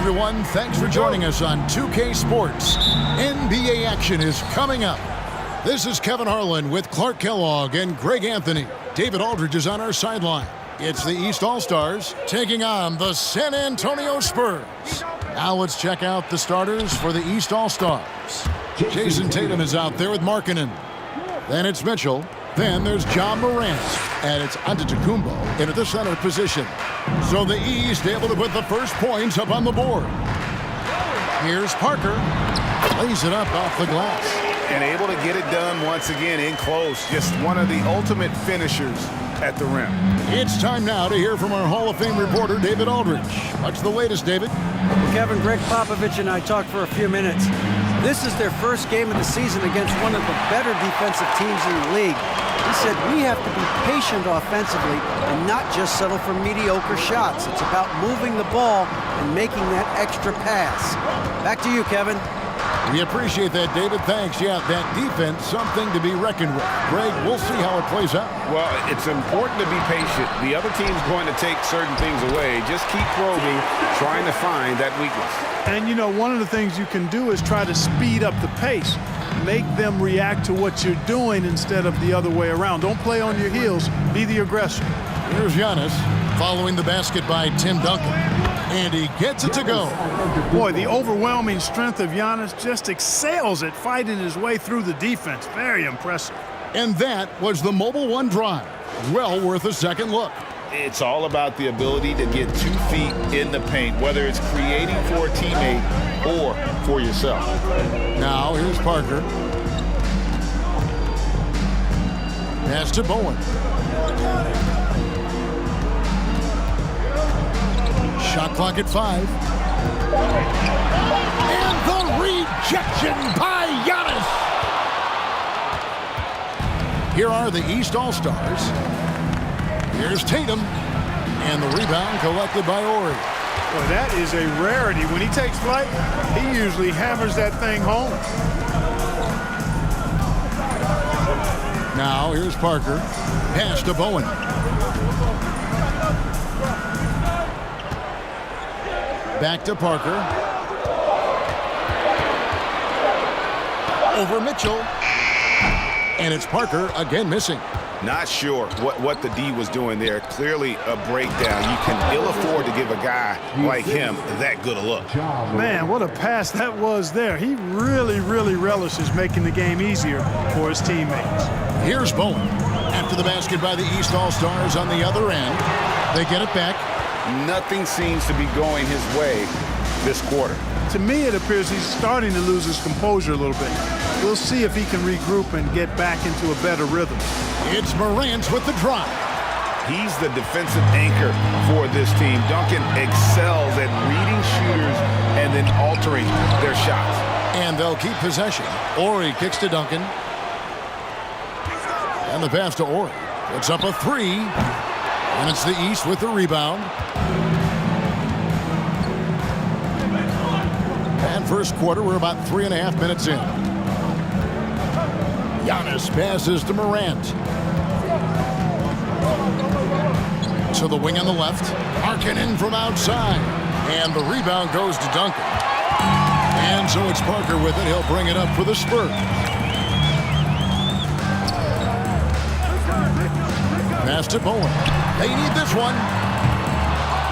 everyone. Thanks for joining us on 2K Sports. NBA action is coming up. This is Kevin Harlan with Clark Kellogg and Greg Anthony. David Aldridge is on our sideline. It's the East All-Stars taking on the San Antonio Spurs. Now let's check out the starters for the East All-Stars. Jason Tatum is out there with Markkanen. Then it's Mitchell. Then there's John Morant. And it's Antetokounmpo in at the center position. So the East able to put the first points up on the board. Here's Parker. Lays it up off the glass. And able to get it done once again in close. Just one of the ultimate finishers at the rim. It's time now to hear from our Hall of Fame reporter, David Aldridge. What's the latest, David? Kevin, Greg Popovich and I talked for a few minutes. This is their first game of the season against one of the better defensive teams in the league. He said we have to be patient offensively and not just settle for mediocre shots. It's about moving the ball and making that extra pass. Back to you, Kevin. We appreciate that, David. Thanks. Yeah, that defense, something to be reckoned with. Greg, we'll see how it plays out. Well, it's important to be patient. The other team's going to take certain things away. Just keep probing, trying to find that weakness. And, you know, one of the things you can do is try to speed up the pace. Make them react to what you're doing instead of the other way around. Don't play on your heels. Be the aggressor. Here's Giannis following the basket by Tim Duncan. And he gets it to go. Boy, the overwhelming strength of Giannis just excels at fighting his way through the defense. Very impressive. And that was the Mobile One drive. Well worth a second look. It's all about the ability to get 2 feet in the paint, whether it's creating for a teammate or for yourself. Now here's Parker. Pass to Bowen. Shot clock at 5. And the rejection by Giannis. Here are the East All-Stars. Here's Tatum. And the rebound collected by Ori. Boy, that is a rarity. When he takes flight, he usually hammers that thing home. Now here's Parker. Pass to Bowen. Back to Parker. Over Mitchell. And it's Parker again missing. Not sure what the D was doing there. Clearly a breakdown. You can ill afford to give a guy like him that good a look. Man, what a pass that was there. He really, really relishes making the game easier for his teammates. Here's Bowen. After the basket by the East All-Stars on the other end. They get it back. Nothing seems to be going his way this quarter. To me, it appears he's starting to lose his composure a little bit. We'll see if he can regroup and get back into a better rhythm. It's Morant with the drive. He's the defensive anchor for this team. Duncan excels at reading shooters and then altering their shots. And they'll keep possession. Ori kicks to Duncan. And the pass to Ori. Puts up a 3. And it's the East with the rebound. And first quarter, we're about 3.5 minutes in. Giannis passes to Morant. To the wing on the left. Markkanen from outside. And the rebound goes to Duncan. And so it's Parker with it. He'll bring it up for the Spurs. Pass to Bowen. They need this one.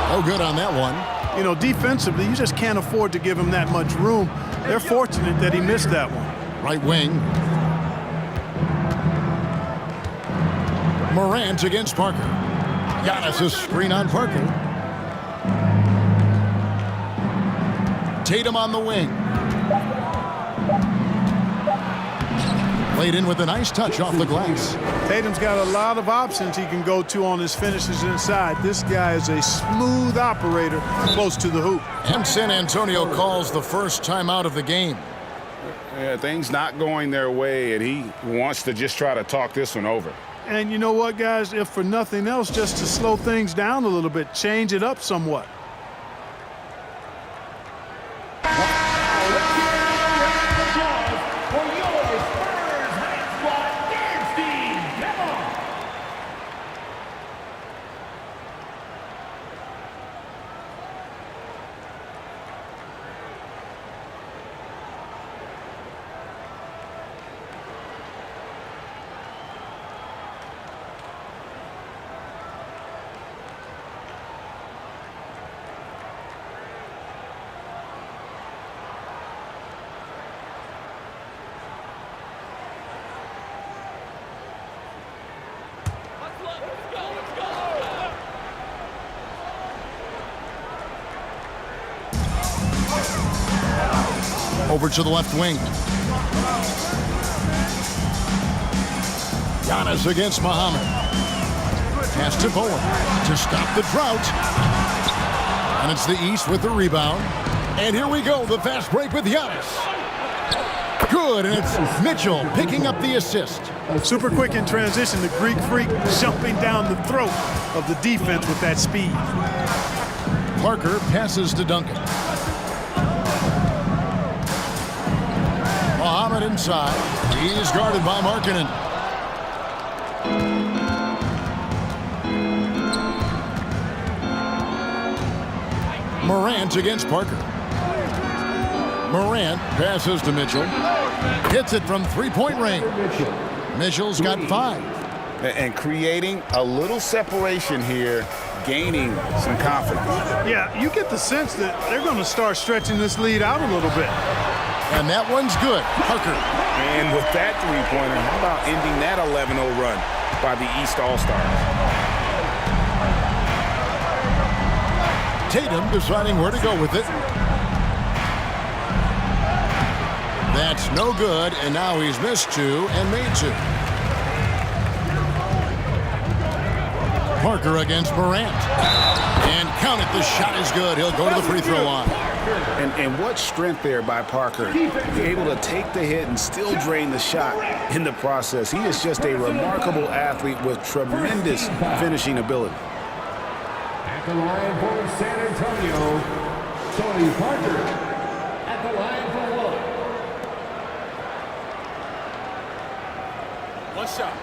Oh, good on that one. You know, defensively, you just can't afford to give him that much room. They're fortunate that he missed that one. Right wing. Morant against Parker. Giannis' screen on Parker. Tatum on the wing. Laid in with a nice touch off the glass. Tatum's got a lot of options he can go to on his finishes inside. This guy is a smooth operator close to the hoop. And San Antonio calls the first timeout of the game. Yeah, things not going their way, and he wants to just try to talk this one over. And you know what, guys? If for nothing else, just to slow things down a little bit, change it up somewhat. Over to the left wing. Giannis against Muhammad. Pass to Bowen to stop the drought. And it's the East with the rebound. And here we go, the fast break with Giannis. Good, and it's Mitchell picking up the assist. Super quick in transition. The Greek freak jumping down the throat of the defense with that speed. Parker passes to Duncan. Muhammad inside. He's guarded by Markkanen. Morant against Parker. Morant passes to Mitchell. Hits it from three-point range. Mitchell's got 5. And creating a little separation here, gaining some confidence. Yeah, you get the sense that they're going to start stretching this lead out a little bit. And that one's good. Parker. And with that three-pointer, how about ending that 11-0 run by the East All-Stars? Tatum deciding where to go with it. That's no good, and now he's missed 2 and made 2. Parker against Morant. And count it, the shot is good. He'll go to the free throw line. And what strength there by Parker. Able to take the hit and still drain the shot in the process. He is just a remarkable athlete with tremendous finishing ability. At the line for San Antonio, Tony Parker. At the line for one. One shot.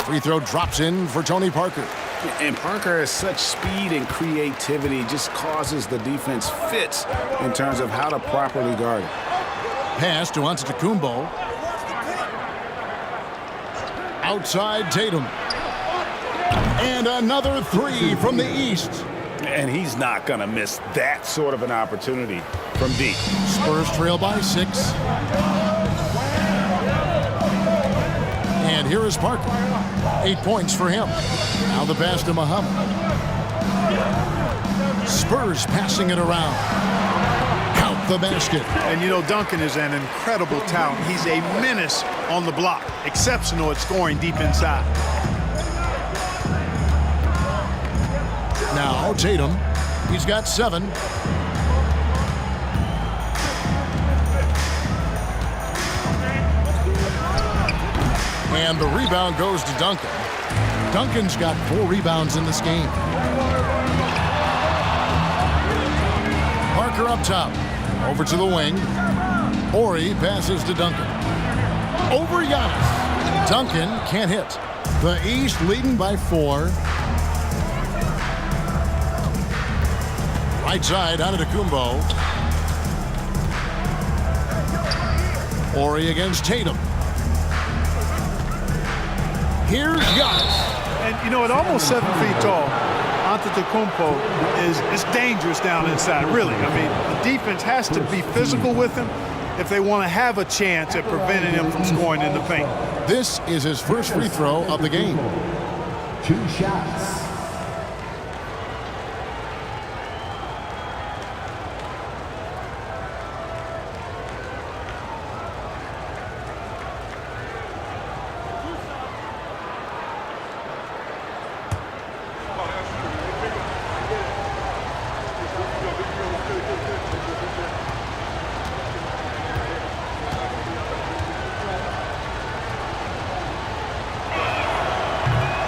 Free throw drops in for Tony Parker. And Parker has such speed and creativity, just causes the defense fits in terms of how to properly guard it. Pass to Antetokounmpo. Outside Tatum. And another 3 from the East. And he's not going to miss that sort of an opportunity from deep. Spurs trail by 6. And here is Parker. 8 points for him. Now the pass to Muhammad. Spurs passing it around. Count the basket. And you know, Duncan is an incredible talent. He's a menace on the block. Exceptional at scoring deep inside. Now Tatum. He's got 7. And the rebound goes to Duncan. Duncan's got 4 rebounds in this game. Parker up top. Over to the wing. Ori passes to Duncan. Over Giannis. Duncan can't hit. The East leading by 4. Right side, Antetokounmpo. Ori against Tatum. Here's Giannis. And, you know, at almost 7 feet tall, Antetokounmpo is dangerous down inside, really. I mean, the defense has to be physical with him if they want to have a chance at preventing him from scoring in the paint. This is his first free throw of the game. 2 shots.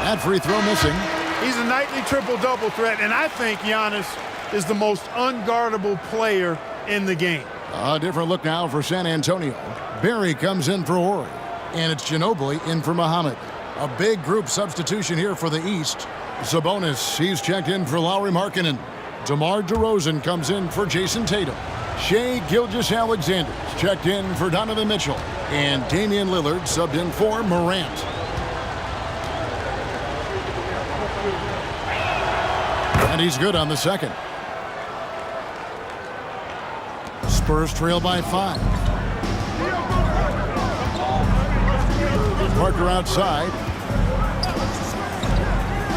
That free throw missing. He's a nightly triple-double threat, and I think Giannis is the most unguardable player in the game. A different look now for San Antonio. Barry comes in for Ori, and it's Ginobili in for Muhammad. A big group substitution here for the East. Sabonis, he's checked in for Lauri Markkanen. DeMar DeRozan comes in for Jason Tatum. Shai Gilgeous-Alexander's checked in for Donovan Mitchell. And Damian Lillard subbed in for Morant. And he's good on the second. Spurs trail by 5. Parker outside.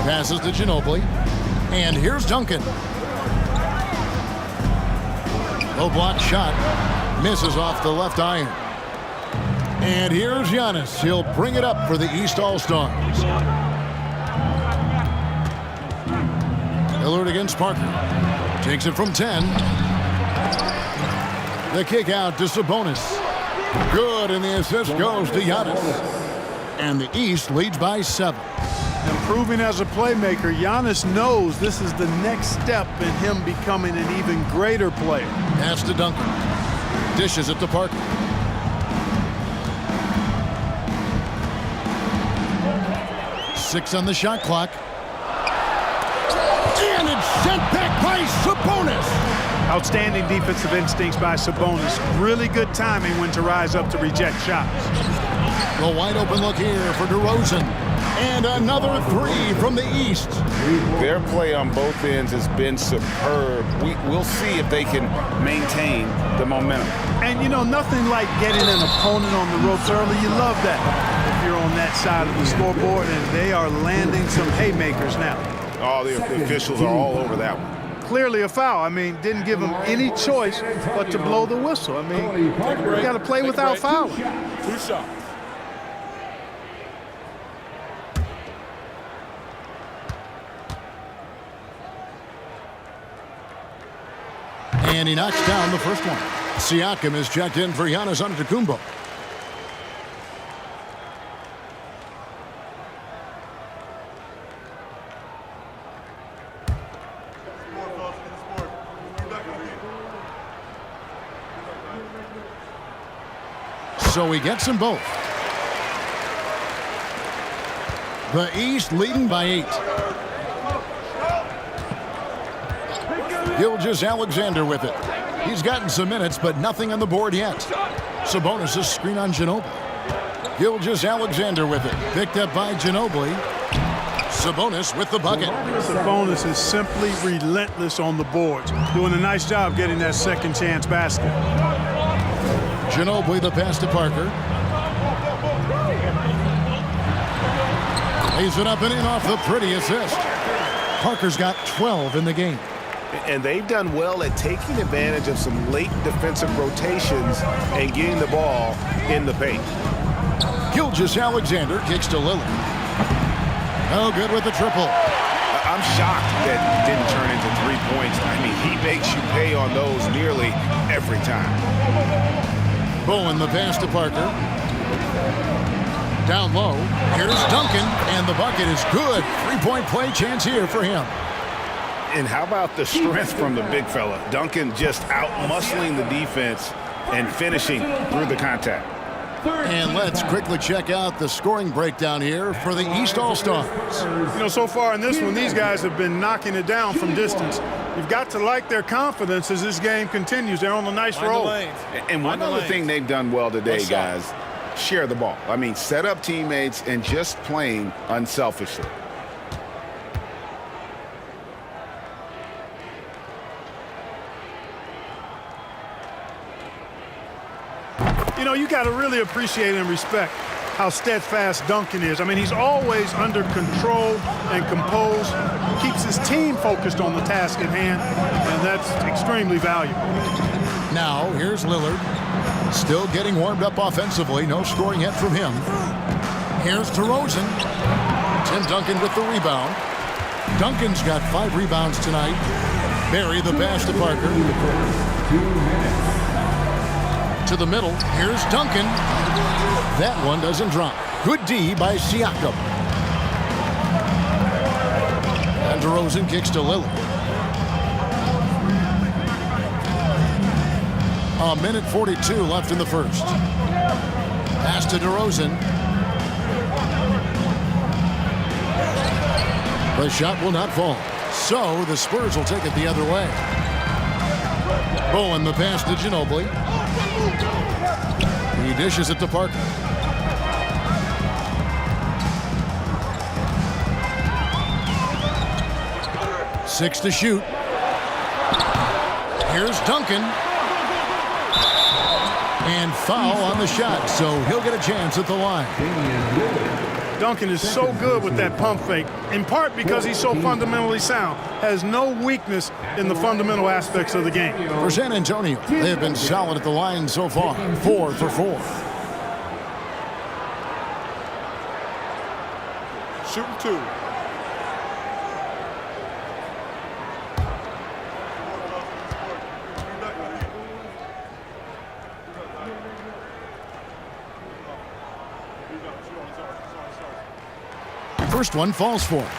Passes to Ginobili. And here's Duncan. Low block shot. Misses off the left iron. And here's Giannis. He'll bring it up for the East All-Stars. Lillard against Parker. Takes it from 10. The kick out to Sabonis. Good, and the assist goes to Giannis. And the East leads by 7. Improving as a playmaker, Giannis knows this is the next step in him becoming an even greater player. Pass to Duncan. Dishes it to Parker. Six on the shot clock. And it's sent back by Sabonis. Outstanding defensive instincts by Sabonis. Really good timing when to rise up to reject shots. A wide open look here for DeRozan. And another three from the East. Their play on both ends has been superb. We'll see if they can maintain the momentum. And, you know, nothing like getting an opponent on the ropes early. You love that if you're on that side of the scoreboard, and they are landing some haymakers now. Oh, the officials are all over that one. Clearly a foul. I mean, didn't give him any choice but to blow the whistle. I mean, you got to play without fouling. 2 shots. And he knocks down the first one. Siakam is checked in for Giannis Antetokounmpo. So he gets them both. The East leading by 8. Gilgeous-Alexander with it. He's gotten some minutes, but nothing on the board yet. Sabonis' screen on Ginobili. Gilgeous-Alexander with it. Picked up by Ginobili. Sabonis with the bucket. Sabonis is simply relentless on the boards. Doing a nice job getting that second chance basket. Ginobili the pass to Parker. Lays it up and in off the pretty assist. Parker's got 12 in the game. And they've done well at taking advantage of some late defensive rotations and getting the ball in the paint. Gilgeous-Alexander kicks to Lillard. No good with the triple. I'm shocked that it didn't turn into 3 points. I mean, he makes you pay on those nearly every time. Bowen the pass to Parker. Down low. Here's Duncan, and the bucket is good. 3-point play chance here for him. And how about the strength from the big fella? Duncan just out-muscling the defense and finishing through the contact. And let's quickly check out the scoring breakdown here for the East All-Stars. You know, so far in this one, these guys have been knocking it down from distance. You've got to like their confidence as this game continues. They're on a nice roll. And one other thing they've done well today, guys, share the ball. I mean, set up teammates and just playing unselfishly. You know, you got to really appreciate and respect how steadfast Duncan is. I mean, he's always under control and composed, keeps his team focused on the task at hand, and that's extremely valuable. Now, here's Lillard. Still getting warmed up offensively. No scoring yet from him. Here's DeRozan. Tim Duncan with the rebound. Duncan's got 5 rebounds tonight. Barry the pass to Parker. 2 minutes. To the middle. Here's Duncan. That one doesn't drop. Good D by Siakam. And DeRozan kicks to Lillard. 1:42 left in the first. Pass to DeRozan. The shot will not fall. So the Spurs will take it the other way. Bowen the pass to Ginobili. He dishes it to Parker. Six to shoot. Here's Duncan. And foul on the shot, so he'll get a chance at the line. Duncan is so good with that pump fake, in part because he's so fundamentally sound. Has no weakness in the fundamental aspects of the game. For San Antonio, they have been solid at the line so far, 4 for 4. Shooting 2. First one falls for him.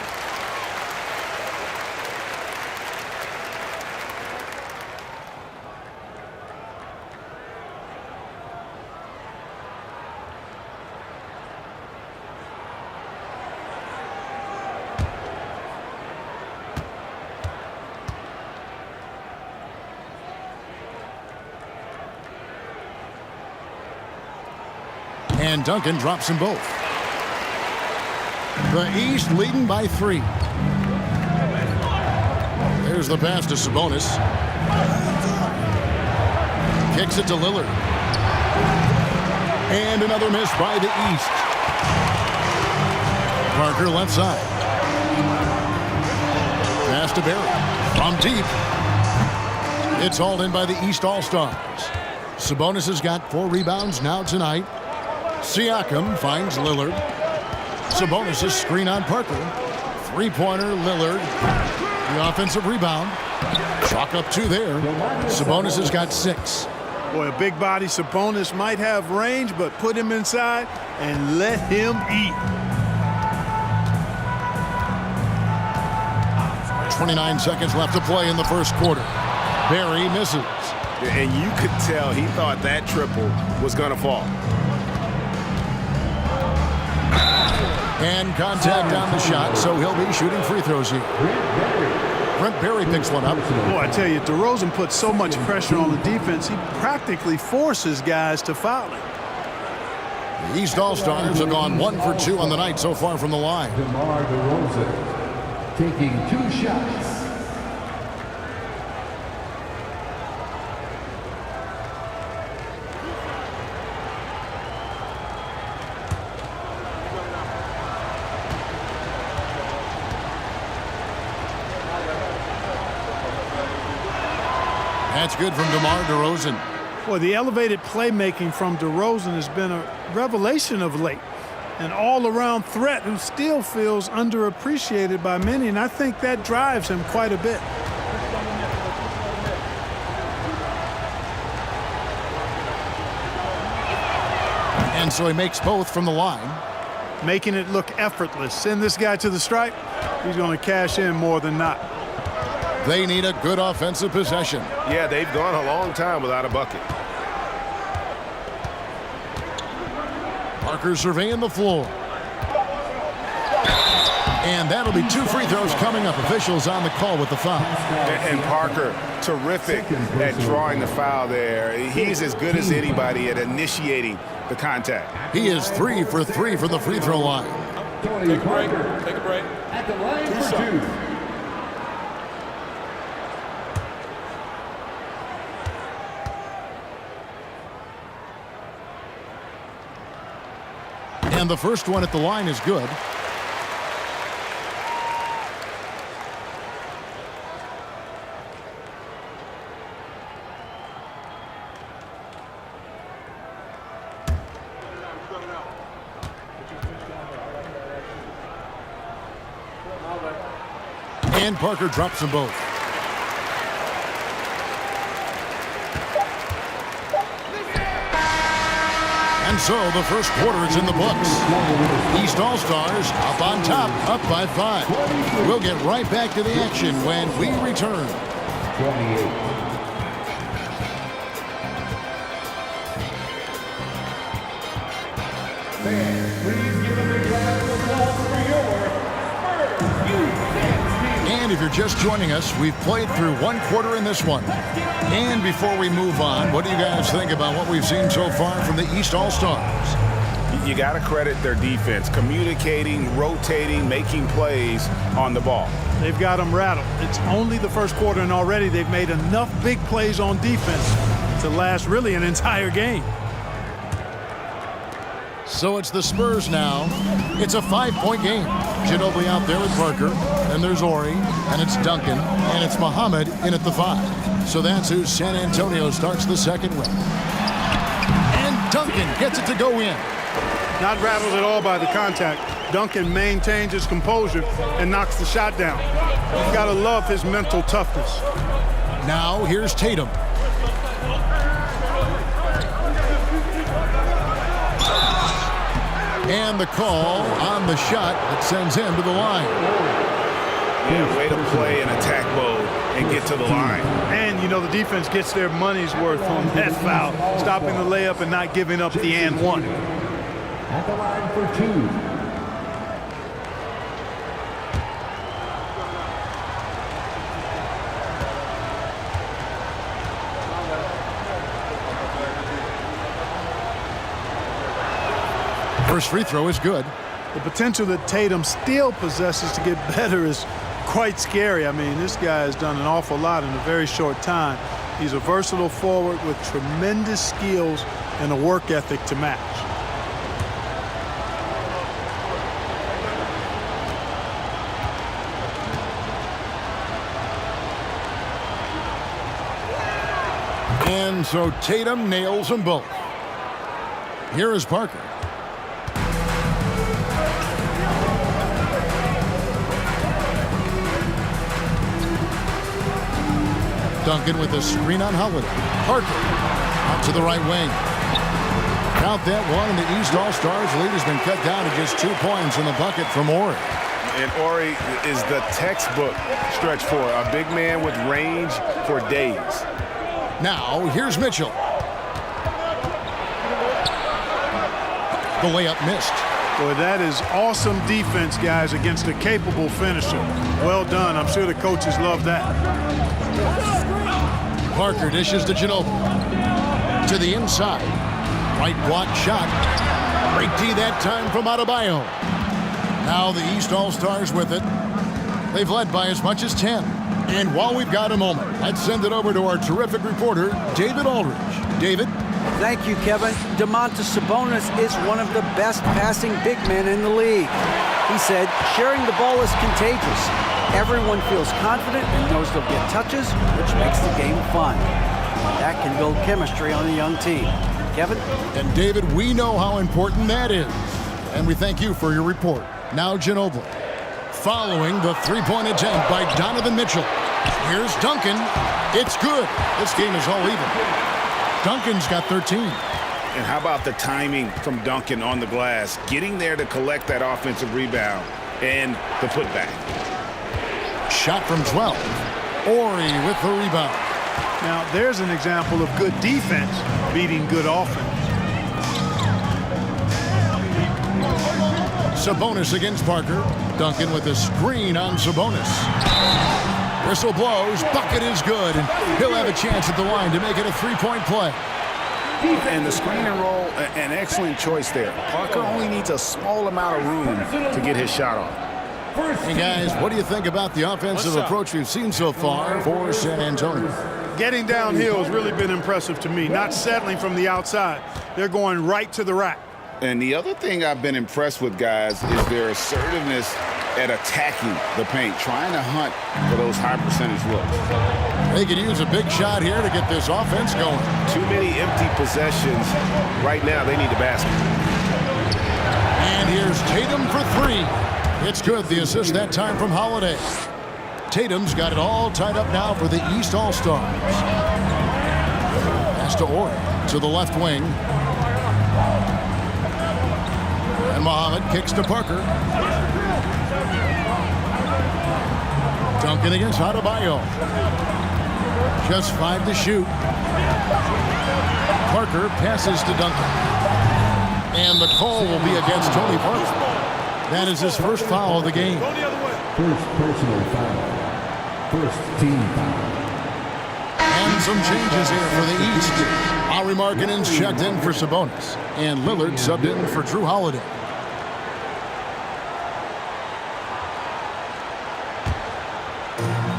And Duncan drops them both. The East leading by 3. There's the pass to Sabonis. Kicks it to Lillard. And another miss by the East. Parker left side. Pass to Barry. From deep. It's hauled in by the East All-Stars. Sabonis has got 4 rebounds now tonight. Siakam finds Lillard. Sabonis' screen on Parker. 3-pointer, Lillard. The offensive rebound. Chalk up 2 there. Sabonis has got 6. Boy, a big body Sabonis might have range, but put him inside and let him eat. 29 seconds left to play in the first quarter. Barry misses. And you could tell he thought that triple was going to fall. And contact on the shot, so he'll be shooting free throws here. Brent Barry picks one up. Boy, I tell you, DeRozan puts so much pressure on the defense, he practically forces guys to foul him. The East All-Stars have gone 1 for 2 on the night so far from the line. DeMar DeRozan taking 2 shots. That's good from DeMar DeRozan. Boy, the elevated playmaking from DeRozan has been a revelation of late. An all-around threat who still feels underappreciated by many, and I think that drives him quite a bit. And so he makes both from the line. Making it look effortless. Send this guy to the stripe, he's going to cash in more than not. They need a good offensive possession. Yeah, they've gone a long time without a bucket. Parker surveying the floor. And that'll be 2 free throws coming up. Officials on the call with the foul. And Parker, terrific at drawing the foul there. He's as good as anybody at initiating the contact. He is 3 for 3 from the free throw line. Take a break. Take a break. At the line for 2. And the first one at the line is good. And Parker drops them both. And so the first quarter is in the books. East All-Stars up on top, up by 5. We'll get right back to the action when we return. 28. Fans, please give a big round of applause for your Spurs. And if you're just joining us, we've played through 1 quarter in this one. And before we move on, what do you guys think about what we've seen so far from the East All-Stars? You got to credit their defense, communicating, rotating, making plays on the ball. They've got them rattled. It's only the first quarter, and already they've made enough big plays on defense to last really an entire game. So it's the Spurs now. It's a 5-point game. Ginobili out there with Parker. Then there's Ori, and it's Duncan, and it's Muhammad in at the 5. So that's who San Antonio starts the second with. And Duncan gets it to go in. Not rattled at all by the contact. Duncan maintains his composure and knocks the shot down. You've got to love his mental toughness. Now here's Tatum. And the call on the shot that sends him to the line. Yeah, way to play in attack mode and get to the line. And, you know, the defense gets their money's worth on that foul, stopping the layup and not giving up the and one. At the line for 2. First free throw is good. The potential that Tatum still possesses to get better is quite scary. I mean, this guy has done an awful lot in a very short time. He's a versatile forward with tremendous skills and a work ethic to match. And so Tatum nails them both. Here is Parker. Duncan with a screen on Holiday. Parker out to the right wing. Count that one, and the East All-Stars lead has been cut down to just 2 points in the bucket from Ori. And Ori is the textbook stretch four, a big man with range for days. Now, here's Mitchell. The layup missed. Boy, that is awesome defense, guys, against a capable finisher. Well done. I'm sure the coaches love that. Parker dishes to Ginobili. To the inside. Right block shot. Great D that time from Adebayo. Now the East All-Stars with it. They've led by as much as 10. And while we've got a moment, let's send it over to our terrific reporter, David Aldridge. David? Thank you, Kevin. Domantas Sabonis is one of the best passing big men in the league. He said, sharing the ball is contagious. Everyone feels confident and knows they'll get touches, which makes the game fun. That can build chemistry on a young team. Kevin? And David, we know how important that is. And we thank you for your report. Now Ginobili. Following the three-point attempt by Donovan Mitchell. Here's Duncan. It's good. This game is all even. Duncan's got 13. And how about the timing from Duncan on the glass, getting there to collect that offensive rebound and the putback. Shot from 12. Ori with the rebound. Now, there's an example of good defense beating good offense. Sabonis against Parker. Duncan with a screen on Sabonis. Whistle blows. Bucket is good. And he'll have a chance at the line to make it a three-point play. And the screen and roll, an excellent choice there. Parker only needs a small amount of room to get his shot off. Hey, guys, what do you think about the offensive approach we've seen so far for San Antonio? Getting downhill has really been impressive to me, not settling from the outside. They're going right to the rack. And the other thing I've been impressed with, guys, is their assertiveness at attacking the paint, trying to hunt for those high percentage looks. They could use a big shot here to get this offense going. Too many empty possessions. Right now, they need a basket. And here's Tatum for three. It's good. The assist that time from Holiday. Tatum's got it all tied up now for the East All-Stars. Pass to Ori to the left wing. And Muhammad kicks to Parker. Duncan against Adebayo. Just 5 to shoot. Parker passes to Duncan. And the call will be against Tony Parker. That is his first foul of the game. First personal foul. First team foul. And some changes here for the East. Lauri Markkanen's checked in for Sabonis. And Lillard subbed in for Drew Holiday.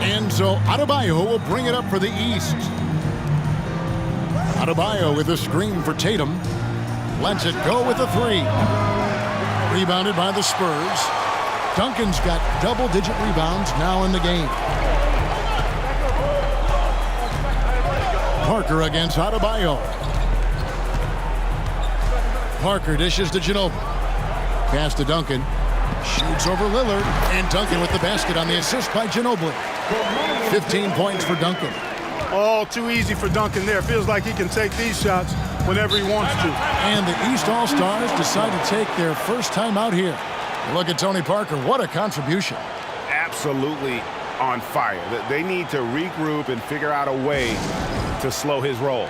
And so Adebayo will bring it up for the East. Adebayo with a screen for Tatum. lets it go with a three. Rebounded by the Spurs. Duncan's got double-digit rebounds now in the game. Parker against Adebayo. Parker dishes to Ginobili. Pass to Duncan. Shoots over Lillard. And Duncan with the basket on the assist by Ginobili. 15 points for Duncan. All too easy for Duncan there. Feels like he can take these shots whenever he wants to. And the East All-Stars decide to take their first time out here. Look at Tony Parker. What a contribution. Absolutely on fire. They need to regroup and figure out a way to slow his roll.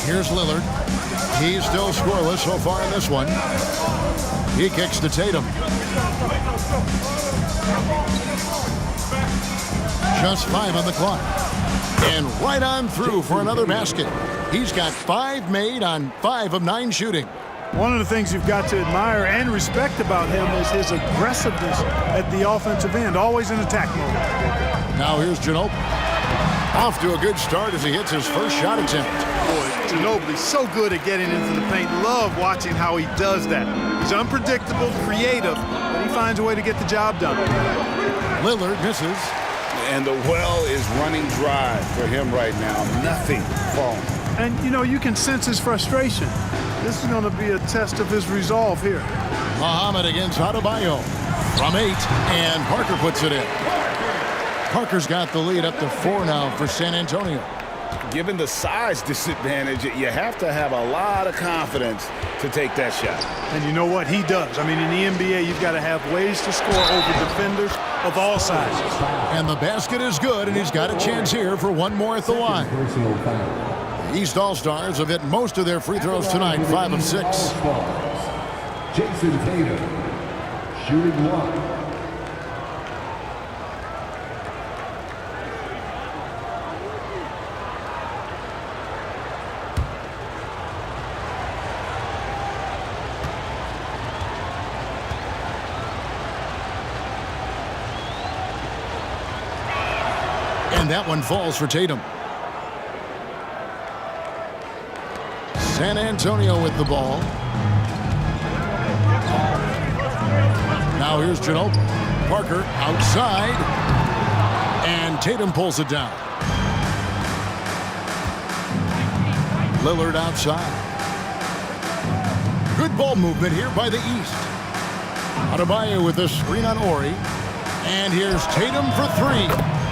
Here's Lillard. He's still scoreless so far in this one. He kicks to Tatum. Just 5 on the clock. And right on through for another basket. He's got 5 made on 5 of 9 shooting. One of the things you've got to admire and respect about him is his aggressiveness at the offensive end, always in attack mode. Now here's Ginobili. Off to a good start as he hits his first shot attempt. Boy, Ginobili's so good at getting into the paint. Love watching how he does that. He's unpredictable, creative, but he finds a way to get the job done. Lillard misses. And the well is running dry for him right now. Nothing falling. And, you know, you can sense his frustration. This is going to be a test of his resolve here. Muhammad against Adebayo. From 8, and Parker puts it in. Parker's got the lead up to 4 now for San Antonio. Given the size disadvantage, you have to have a lot of confidence to take that shot. And you know what? He does. I mean, in the NBA, you've got to have ways to score over defenders of all sizes. And the basket is good, and he's got a chance here for one more at the line. The East All-Stars have hit most of their free throws tonight, 5 of 6. Jason Tatum, shooting 1. And that one falls for Tatum. San Antonio with the ball. Now here's Ginobili. Parker outside. And Tatum pulls it down. Lillard outside. Good ball movement here by the East. Adebayo with the screen on Ori. And here's Tatum for 3.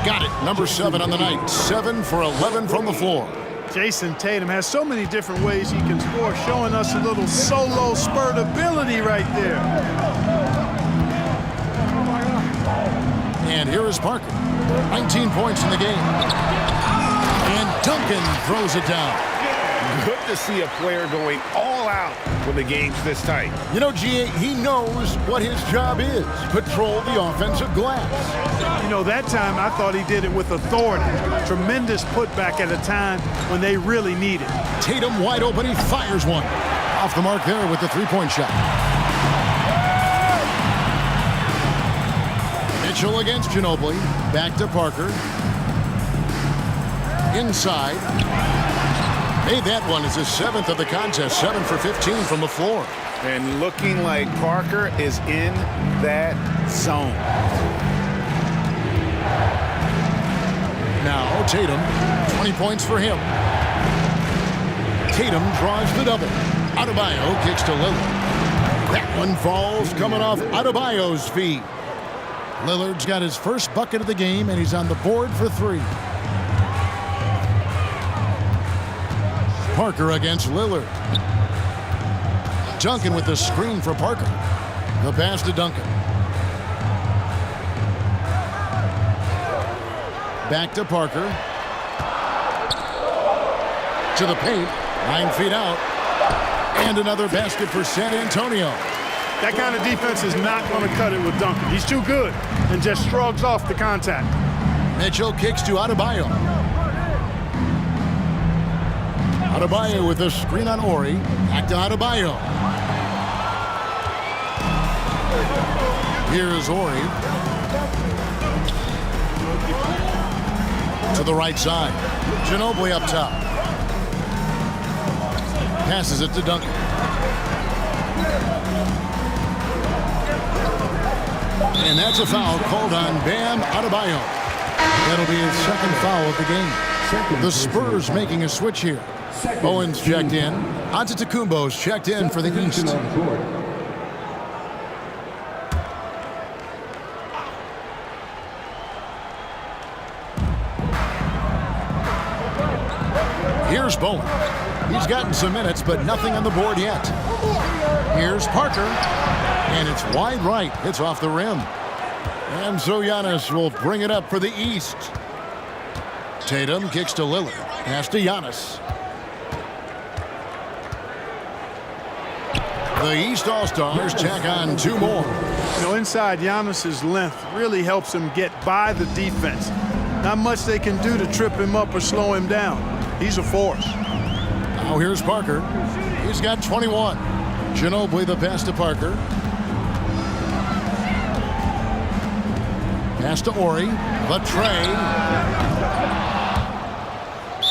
Got it. Number 7 on the night. 7 for 11 from the floor. Jason Tatum has so many different ways he can score, showing us a little solo spurt ability right there. And here is Parker. 19 points in the game. And Duncan throws it down. Good to see a player going all out when the game's this tight. You know, G.A., he knows what his job is. Patrol the offensive glass. You know, that time I thought he did it with authority. Tremendous putback at a time when they really need it. Tatum wide open. He fires one. Off the mark there with the three-point shot. Mitchell against Ginobili. Back to Parker. Inside. Made that one as his 7th of the contest. 7 for 15 from the floor. And looking like Parker is in that zone. Now Tatum, 20 points for him. Tatum draws the double. Adebayo kicks to Lillard. That one falls coming off Adebayo's feet. Lillard's got his first bucket of the game, and he's on the board for 3. Parker against Lillard. Duncan with the screen for Parker. The pass to Duncan. Back to Parker. To the paint. 9 feet out. And another basket for San Antonio. That kind of defense is not going to cut it with Duncan. He's too good and just shrugs off the contact. Mitchell kicks to Adebayo. Adebayo with a screen on Ori. Back to Adebayo. Here is Ori. To the right side. Ginobili up top. Passes it to Duncan. And that's a foul called on Bam Adebayo. That'll be his second foul of the game. The Spurs making a switch here. Owens checked in. Antetokounmpo's checked in for the East. Here's Bowen. He's gotten some minutes, but nothing on the board yet. Here's Parker. And it's wide right. It's off the rim. And so Giannis will bring it up for the East. Tatum kicks to Lillard. Pass to Giannis. The East All-Stars tack on 2 more. You know, inside, Giannis's length really helps him get by the defense. Not much they can do to trip him up or slow him down. He's a force. Now here's Parker. He's got 21. Ginobili the pass to Parker. Pass to Ori. The tray.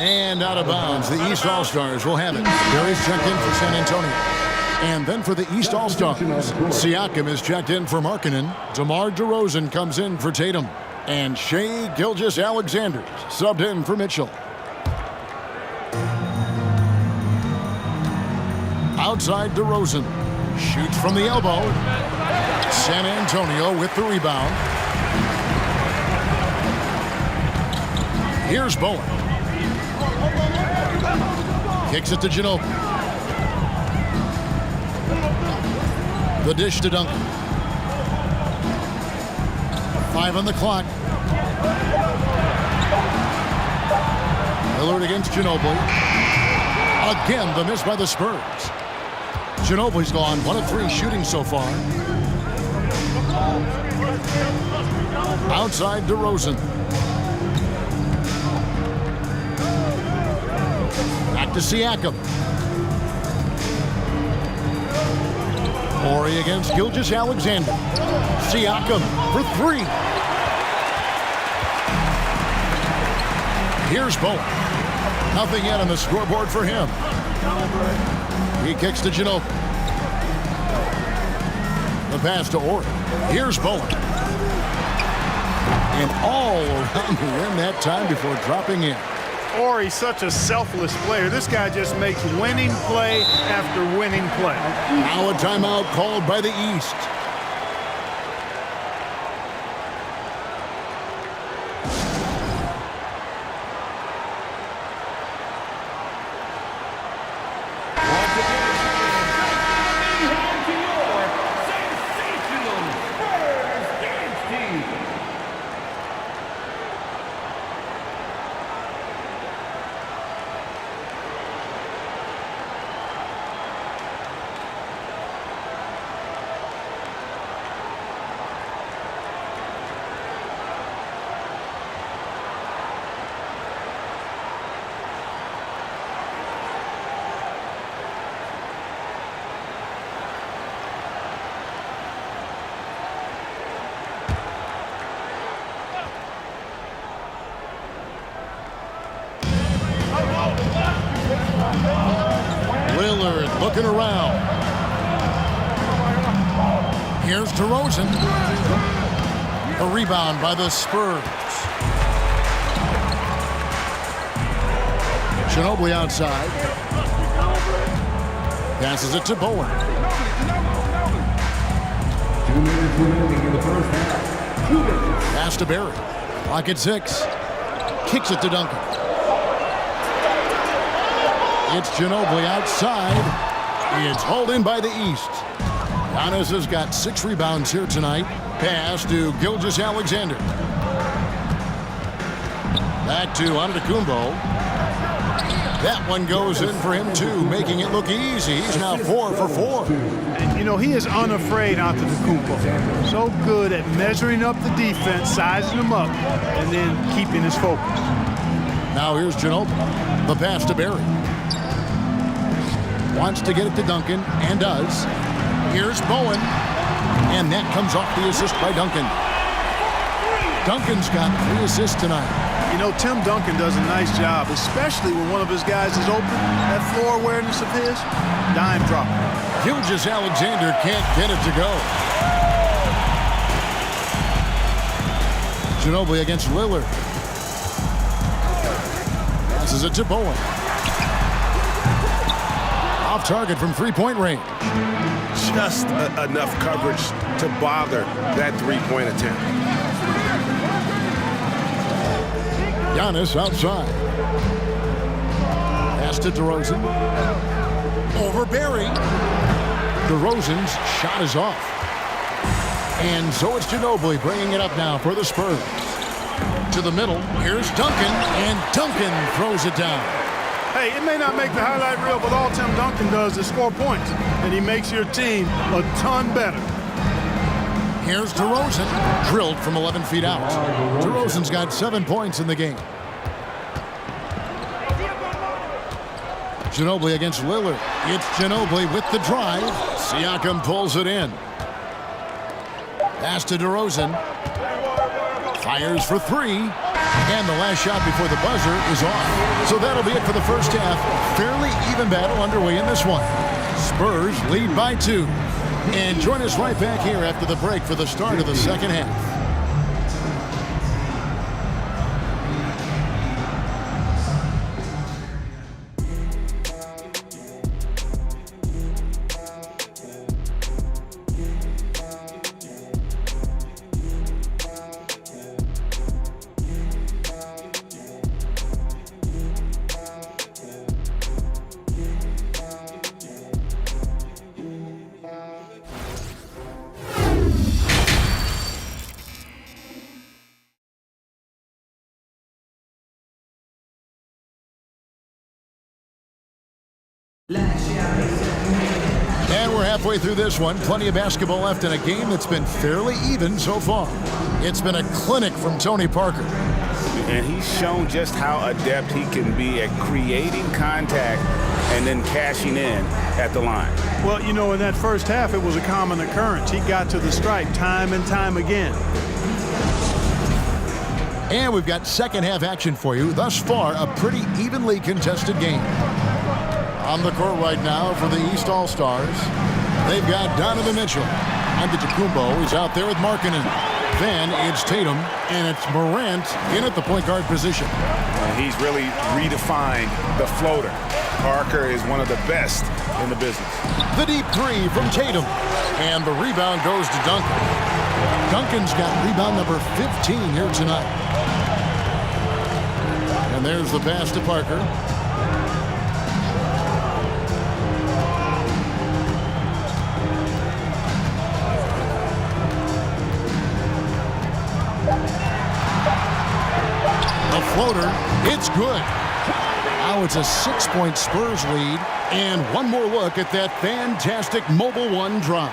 And out of bounds. The East All-Stars will have it. Barry's checked in for San Antonio. And then for the East All-Stars, Siakam is checked in for Markkanen. DeMar DeRozan comes in for Tatum. And Shai Gilgeous-Alexander subbed in for Mitchell. Outside DeRozan. Shoots from the elbow. San Antonio with the rebound. Here's Bowen. Kicks it to Ginobili. The dish to Duncan. 5 on the clock. Lillard against Ginobili. Again, the miss by the Spurs. Ginobili's gone 1 of 3 shooting so far. Outside DeRozan. Back to Siakam. Ori against Gilgeous-Alexander. Siakam for 3. Here's Bowen. Nothing yet on the scoreboard for him. He kicks to Ginobili. The pass to Ori. Here's Bowen. And all around the rim that time before dropping in. Ori's such a selfless player. This guy just makes winning play after winning play. Now a timeout called by the East. Lillard looking around. Here's DeRozan. A rebound by the Spurs. Ginobili outside. Passes it to Bowen. 2 minutes remaining in the first half. 2 minutes. Pass to Barry. Clock at 6. Kicks it to Duncan. It's Ginobili outside. It's hauled in by the East. Giannis has got 6 rebounds here tonight. Pass to Gilgeous-Alexander. Back to Antetokounmpo. That one goes in for him, too, making it look easy. He's now 4 for 4. And, you know, he is unafraid Antetokounmpo. So good at measuring up the defense, sizing them up, and then keeping his focus. Now here's Ginobili. The pass to Barry. Wants to get it to Duncan, and does. Here's Bowen. And that comes off the assist by Duncan. Duncan's got 3 assists tonight. You know, Tim Duncan does a nice job, especially when one of his guys is open. That floor awareness of his, dime drop. Gilgeous-Alexander can't get it to go. Ginobili against Lillard. Passes it to Bowen. Off target from three-point range. Just enough coverage to bother that three-point attempt. Giannis outside. Pass to DeRozan. Over Barry. DeRozan's shot is off. And so it's Ginobili bringing it up now for the Spurs. To the middle. Here's Duncan. And Duncan throws it down. Hey, it may not make the highlight reel, but all Tim Duncan does is score points. And he makes your team a ton better. Here's DeRozan, drilled from 11 feet out. DeRozan's got 7 points in the game. Ginobili against Lillard. It's Ginobili with the drive. Siakam pulls it in. Pass to DeRozan. Fires for 3. And the last shot before the buzzer is off. So that'll be it for the first half. Fairly even battle underway in this one. Spurs lead by 2. And join us right back here after the break for the start of the second half. And we're halfway through this one. Plenty of basketball left in a game that's been fairly even so far. It's been a clinic from Tony Parker. And he's shown just how adept he can be at creating contact and then cashing in at the line. Well, you know, in that first half, it was a common occurrence. He got to the stripe time and time again. And we've got second half action for you. Thus far, a pretty evenly contested game. On the court right now for the East All-Stars, they've got Donovan Mitchell. Antetokounmpo is out there with Markkanen. Then it's Tatum, and it's Morant in at the point guard position. And he's really redefined the floater. Parker is one of the best in the business. The deep 3 from Tatum. And the rebound goes to Duncan. Duncan's got rebound number 15 here tonight. And there's the pass to Parker. The floater, it's good. Now it's a 6-point Spurs lead. And one more look at that fantastic Mobile One drive.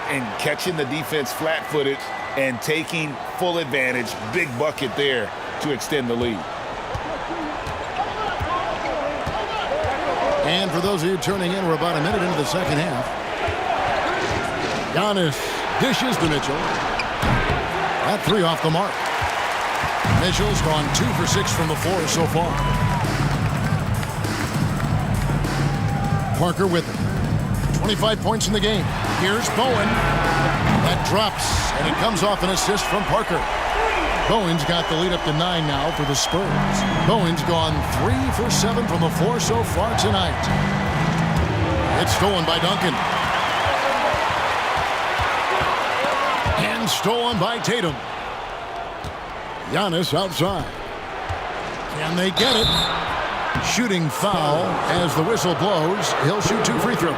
And catching the defense flat-footed and taking full advantage. Big bucket there to extend the lead. And for those of you tuning in, we're about a minute into the second half. Giannis dishes to Mitchell. That 3 off the mark. Mitchell's gone 2 for 6 from the floor so far. Parker with it. 25 points in the game. Here's Bowen. That drops, and it comes off an assist from Parker. Bowen's got the lead up to 9 now for the Spurs. Bowen's gone 3 for 7 from the floor so far tonight. It's stolen by Duncan. And stolen by Tatum. Giannis outside. Can they get it? Shooting foul as the whistle blows. He'll shoot 2 free throws.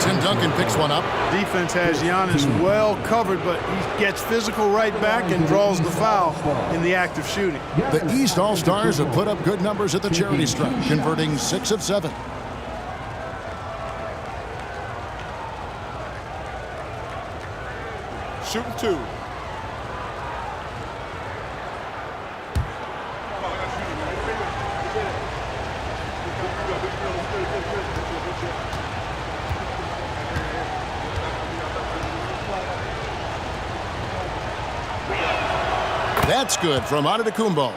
Tim Duncan picks one up. Defense has Giannis well covered, but he gets physical right back and draws the foul in the act of shooting. The East All-Stars have put up good numbers at the charity stripe, converting 6 of 7. Shooting 2. That's good from Antetokounmpo.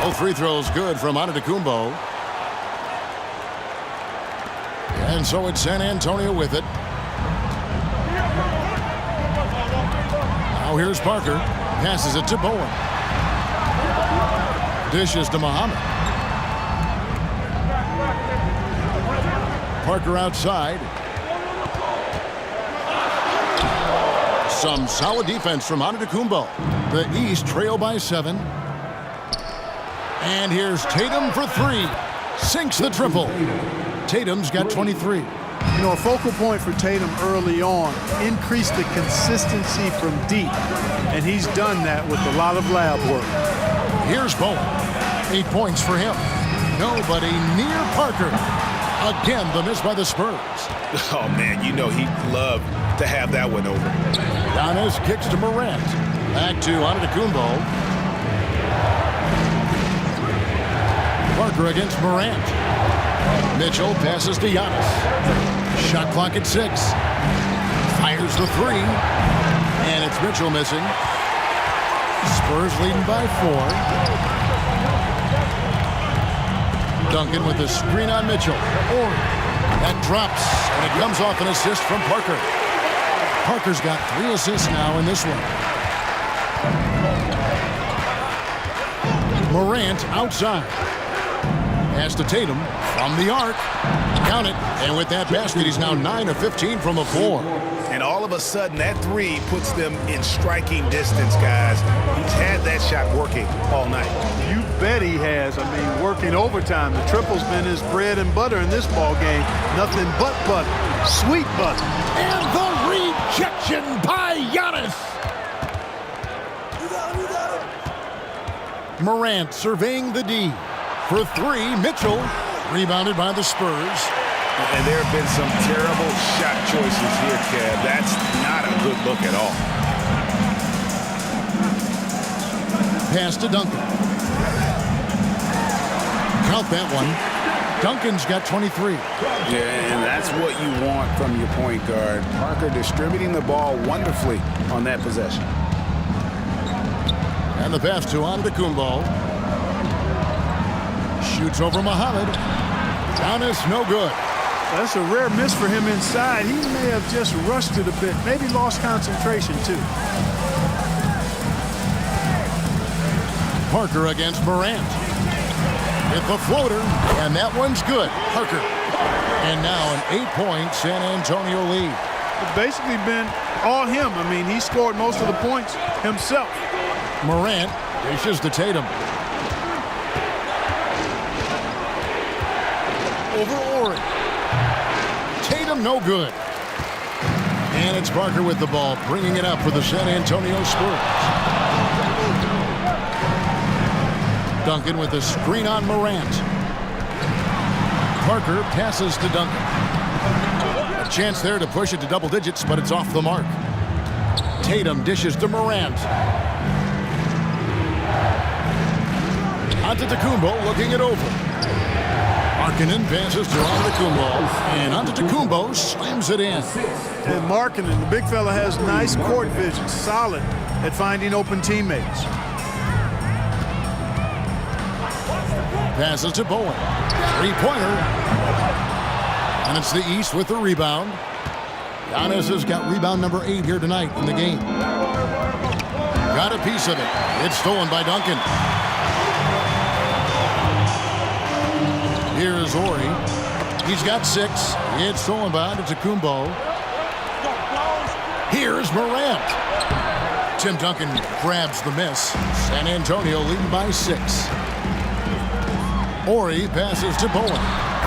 Both free throws good from Antetokounmpo. And so it's San Antonio with it. Now here's Parker. Passes it to Bowen. Dishes to Muhammad. Parker outside. Some solid defense from Antetokounmpo. The East trail by 7. And here's Tatum for 3. Sinks the triple. Tatum's got 23. You know, a focal point for Tatum early on, increase the consistency from deep. And he's done that with a lot of lab work. Here's Bowen. 8 points for him. Nobody near Parker. Again, the miss by the Spurs. Oh, man, you know he'd love to have that one over. Giannis kicks to Morant. Back to Antetokounmpo. Parker against Morant. Mitchell passes to Giannis. Shot clock at 6. Fires the 3. And it's Mitchell missing. Spurs leading by 4. Duncan with the screen on Mitchell. That drops, and it comes off an assist from Parker. Parker's got 3 assists now in this one. Morant outside. Pass to Tatum from the arc. Count it. And with that basket, he's now 9 of 15 from the floor. And all of a sudden, that 3 puts them in striking distance, guys. He's had that shot working all night. You bet he has. I mean, working overtime. The triple's been his bread and butter in this ball game. Nothing but butter. Sweet butter. And the rejection by Giannis. Morant surveying the D. For 3, Mitchell, rebounded by the Spurs. And there have been some terrible shot choices here, Kev. That's not a good look at all. Pass to Duncan. Count that one. Duncan's got 23. Yeah, and that's what you want from your point guard. Parker distributing the ball wonderfully on that possession. And the pass to Antetokounmpo. Shoots over Muhammad. Giannis, no good. That's a rare miss for him inside. He may have just rushed it a bit. Maybe lost concentration, too. Parker against Morant. Hit the floater, and that one's good. Parker. And now an 8-point San Antonio lead. It's basically been all him. I mean, he scored most of the points himself. Morant dishes to Tatum. Over Oren. Tatum, no good. And it's Parker with the ball, bringing it up for the San Antonio Spurs. Duncan with the screen on Morant. Parker passes to Duncan. A chance there to push it to double digits, but it's off the mark. Tatum dishes to Morant. Antetokounmpo looking it over. Markkanen passes to Antetokounmpo, and Antetokounmpo slams it in. And Markkanen, the big fella, has nice court vision, solid at finding open teammates. Passes to Bowen. 3-pointer. And it's the East with the rebound. Giannis has got rebound number 8 here tonight in the game. Got a piece of it. It's stolen by Duncan. Here's Ori. He's got 6. It's stolen by Antetokounmpo. Here's Morant. Tim Duncan grabs the miss. San Antonio leading by 6. Ori passes to Bowen.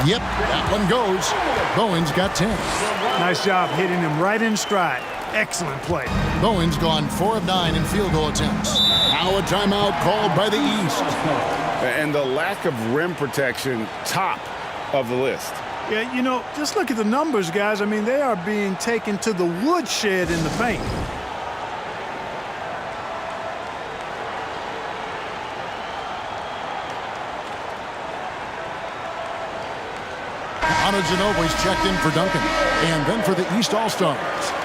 Yep, that one goes. Bowen's got 10. Nice job hitting him right in stride. Excellent play. Bowen's gone 4 of 9 in field goal attempts. Now a timeout called by the East. And the lack of rim protection, top of the list. Yeah, you know, just look at the numbers, guys. I mean, they are being taken to the woodshed in the paint. Ginobili's checked in for Duncan. And then for the East All-Stars,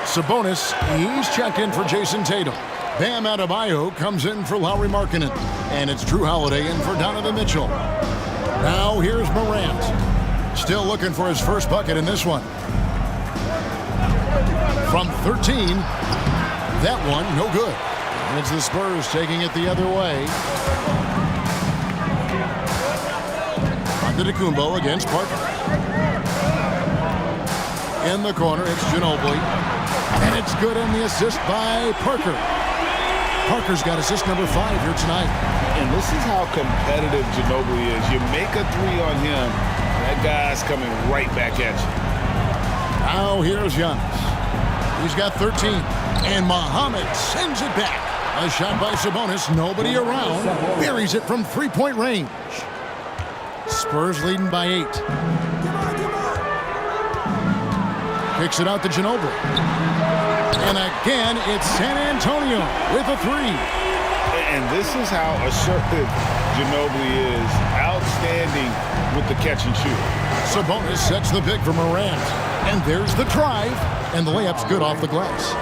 Sabonis, he's checked in for Jason Tatum. Bam Adebayo comes in for Lauri Markkanen. And it's Drew Holiday in for Donovan Mitchell. Now here's Morant. Still looking for his first bucket in this one. From 13, that one no good. And it's the Spurs taking it the other way. Antetokounmpo against Parker. In the corner, it's Ginobili. And it's good on the assist by Parker. Parker's got assist number 5 here tonight. And this is how competitive Ginobili is. You make a 3 on him, that guy's coming right back at you. Now here's Giannis. He's got 13. And Muhammad sends it back. A shot by Sabonis. Nobody around. Buries it from 3-point range. Spurs leading by 8. Kicks it out to Ginobili. And again, it's San Antonio with a 3. And this is how assertive Ginobili is. Outstanding with the catch and shoot. Sabonis sets the pick for Morant. And there's the drive. And the layup's good off the glass.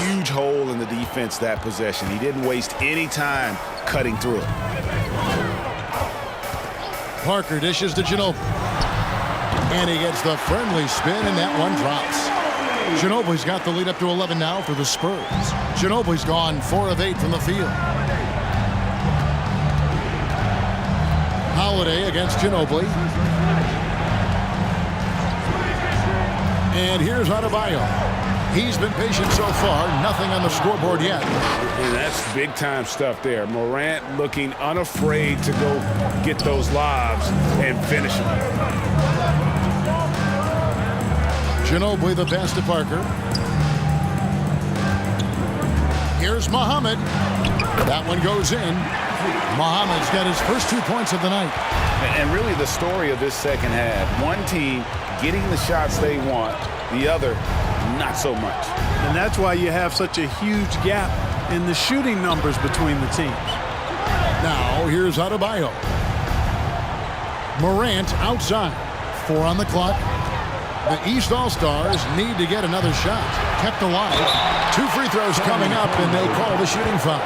Huge hole in the defense that possession. He didn't waste any time cutting through it. Parker dishes to Ginobili. And he gets the friendly spin, and that one drops. Ginobili's got the lead up to 11 now for the Spurs. Ginobili's gone 4 of 8 from the field. Holiday against Ginobili. And here's Adebayo. He's been patient so far. Nothing on the scoreboard yet. And that's big-time stuff there. Morant looking unafraid to go get those lobs and finish them. Ginobili the pass to Parker. Here's Muhammad. That one goes in. Muhammad's got his first 2 points of the night. And really the story of this second half. One team getting the shots they want, the other not so much. And that's why you have such a huge gap in the shooting numbers between the teams. Now here's Adebayo. Morant outside. 4 on the clock. The East All-Stars need to get another shot. Kept alive. 2 free throws coming up, and they call the shooting foul.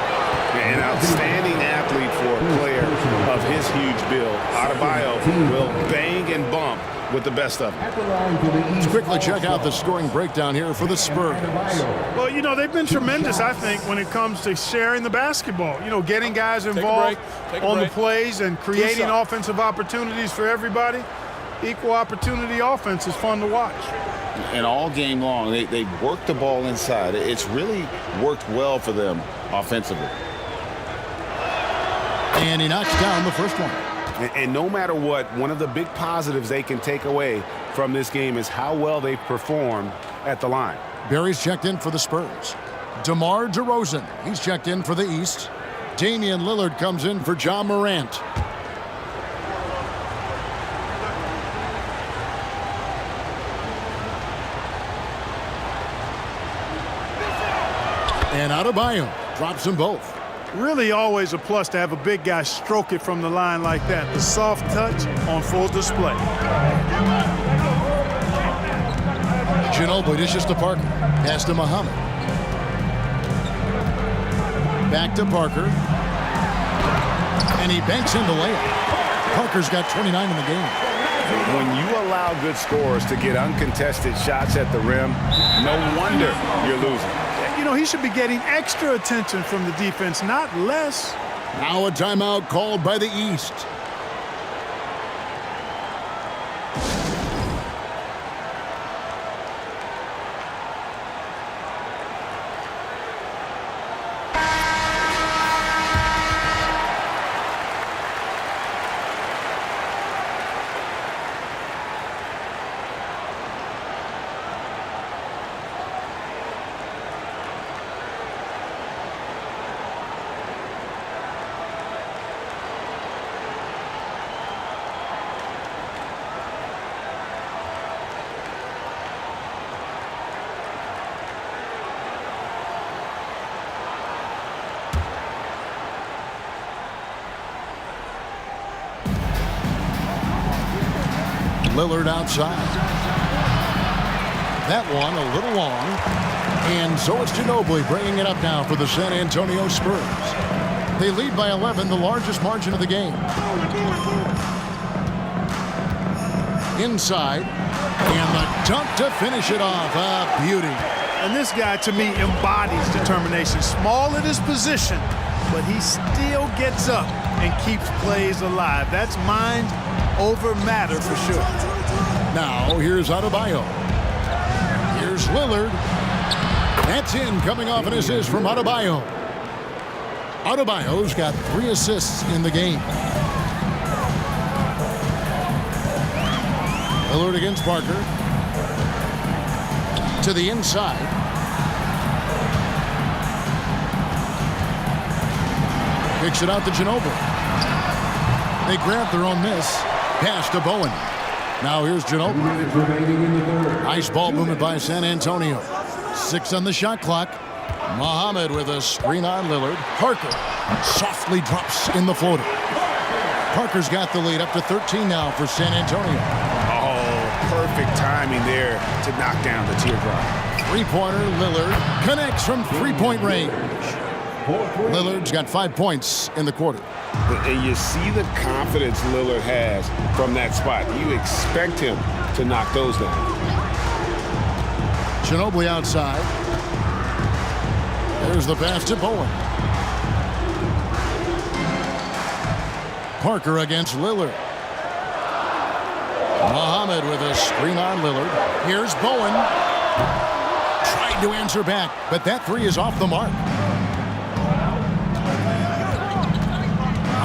An outstanding athlete for a player of his huge build. Adebayo will bang and bump with the best of them. Let's quickly check out the scoring breakdown here for the Spurs. Well, you know, they've been tremendous, I think, when it comes to sharing the basketball. You know, getting guys involved on the plays and creating offensive opportunities for everybody. Equal opportunity offense is fun to watch. And all game long, they work the ball inside. It's really worked well for them offensively. And he knocks down the first one. And no matter what, one of the big positives they can take away from this game is how well they performed at the line. Barry's checked in for the Spurs. DeMar DeRozan, he's checked in for the East. Damian Lillard comes in for John Morant. And Adebayo drops them both. Really always a plus to have a big guy stroke it from the line like that. The soft touch on full display. Ginobili dishes to Parker. Pass to Muhammad. Back to Parker. And he banks in the layup. Parker's got 29 in the game. When you allow good scorers to get uncontested shots at the rim, no wonder you're losing. You know, he should be getting extra attention from the defense, not less. Now a timeout called by the East. Lillard outside. That one a little long. And so it's Ginobili bringing it up now for the San Antonio Spurs. They lead by 11, the largest margin of the game. Inside. And the dunk to finish it off. A beauty. And this guy, to me, embodies determination. Small at his position, but he still gets up and keeps plays alive. That's mind over matter for sure. Now, here's Adebayo. Here's Lillard. That's in, coming off an assist from Adebayo. Adebayo's got 3 assists in the game. Lillard against Parker. To the inside. Kicks it out to Ginobili. They grab their own miss. Pass to Bowen. Now here's Ginobili. Nice ball movement by San Antonio. 6 on the shot clock. Muhammad with a screen on Lillard. Parker softly drops in the floater. Parker's got the lead up to 13 now for San Antonio. Oh, perfect timing there to knock down the teardrop. Three-pointer, Lillard connects from three-point range. Lillard's got 5 points in the quarter. And you see the confidence Lillard has from that spot. You expect him to knock those down. Ginobili outside. There's the pass to Bowen. Parker against Lillard. Muhammad with a screen on Lillard. Here's Bowen. Tried to answer back, but that 3 is off the mark.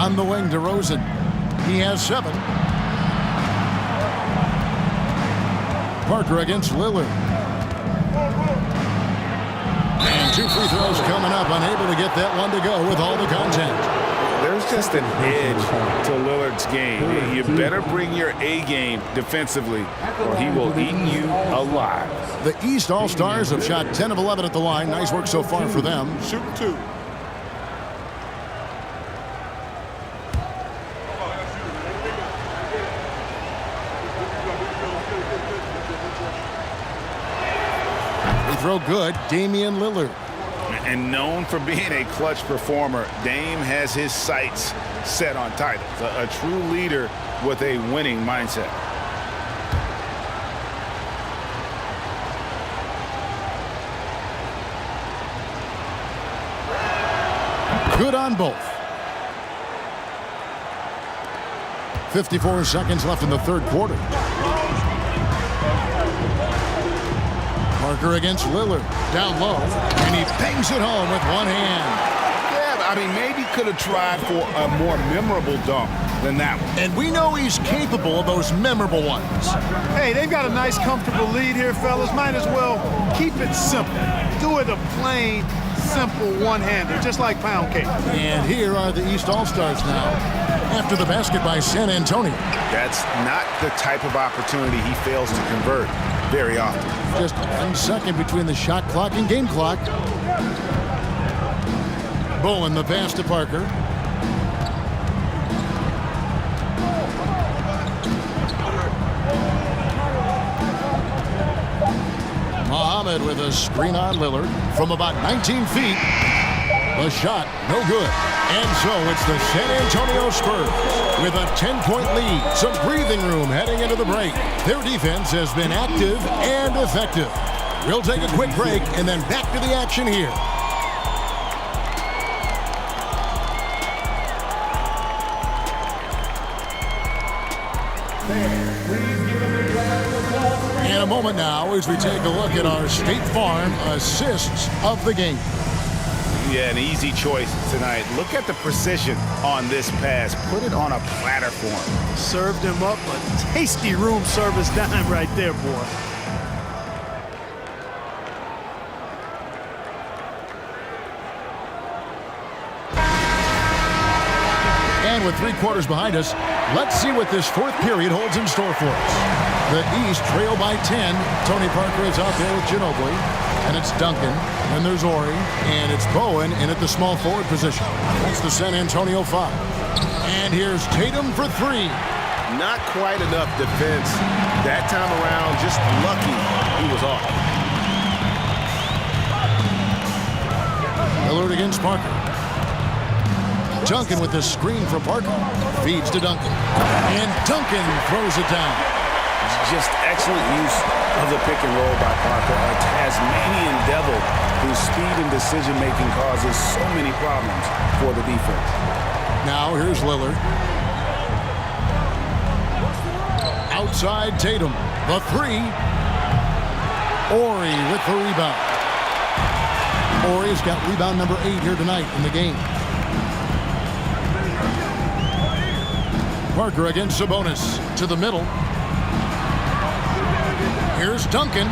On the wing to Rosen. He has 7. Parker against Lillard. And 2 free throws coming up. Unable to get that one to go with all the contact. There's just an edge to Lillard's game. You better bring your A game defensively or he will eat you alive. The East All-Stars have shot 10 of 11 at the line. Nice work so far for them. Shooting 2. Throw good, Damian Lillard. And known for being a clutch performer, Dame has his sights set on titles. A true leader with a winning mindset. Good on both. 54 seconds left in the third quarter. Parker against Lillard. Down low. And he bangs it home with one hand. Yeah, I mean, maybe could have tried for a more memorable dunk than that one. And we know he's capable of those memorable ones. Hey, they've got a nice, comfortable lead here, fellas. Might as well keep it simple. Do it a plain, simple one-hander, just like pound cake. And here are the East All-Stars now, after the basket by San Antonio. That's not the type of opportunity he fails to convert very often. Just 1 second between the shot clock and game clock. Bowen, the pass to Parker. Muhammad with a screen on Lillard from about 19 feet. The shot, no good. And so it's the San Antonio Spurs with a 10-point lead. Some breathing room heading into the break. Their defense has been active and effective. We'll take a quick break and then back to the action here. In a moment now as we take a look at our State Farm assists of the game. Yeah, an easy choice tonight. Look at the precision on this pass. Put it on a platter for him. Served him up a tasty room service dime right there, boy. And with 3 quarters behind us, let's see what this fourth period holds in store for us. The East trail by 10. Tony Parker is out there with Ginobili. And it's Duncan. And there's Ori. And it's Bowen in at the small forward position. That's the San Antonio 5. And here's Tatum for 3. Not quite enough defense. That time around, just lucky he was off. Lillard against Parker. Duncan with the screen for Parker. Feeds to Duncan. And Duncan throws it down. Just excellent use of the pick and roll by Parker. A Tasmanian devil whose speed and decision-making causes so many problems for the defense. Now here's Lillard. Outside Tatum. The 3. Ori with the rebound. Ori's got rebound number 8 here tonight in the game. Parker against Sabonis to the middle. Here's Duncan.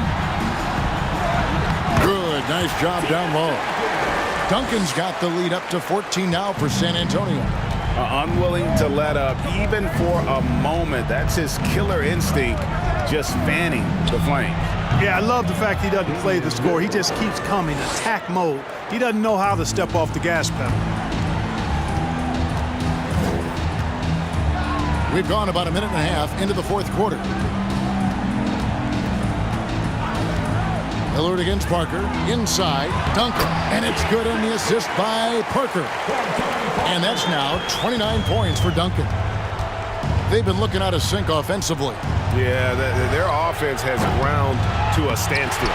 Good, nice job down low. Duncan's got the lead up to 14 now for San Antonio. Unwilling to let up even for a moment. That's his killer instinct, just fanning the flames. Yeah, I love the fact he doesn't play the score. He just keeps coming, attack mode. He doesn't know how to step off the gas pedal. We've gone about a minute and a half into the fourth quarter. Lillard against Parker. Inside. Duncan. And it's good on the assist by Parker. And that's now 29 points for Duncan. They've been looking out of sync offensively. Yeah, their offense has ground to a standstill.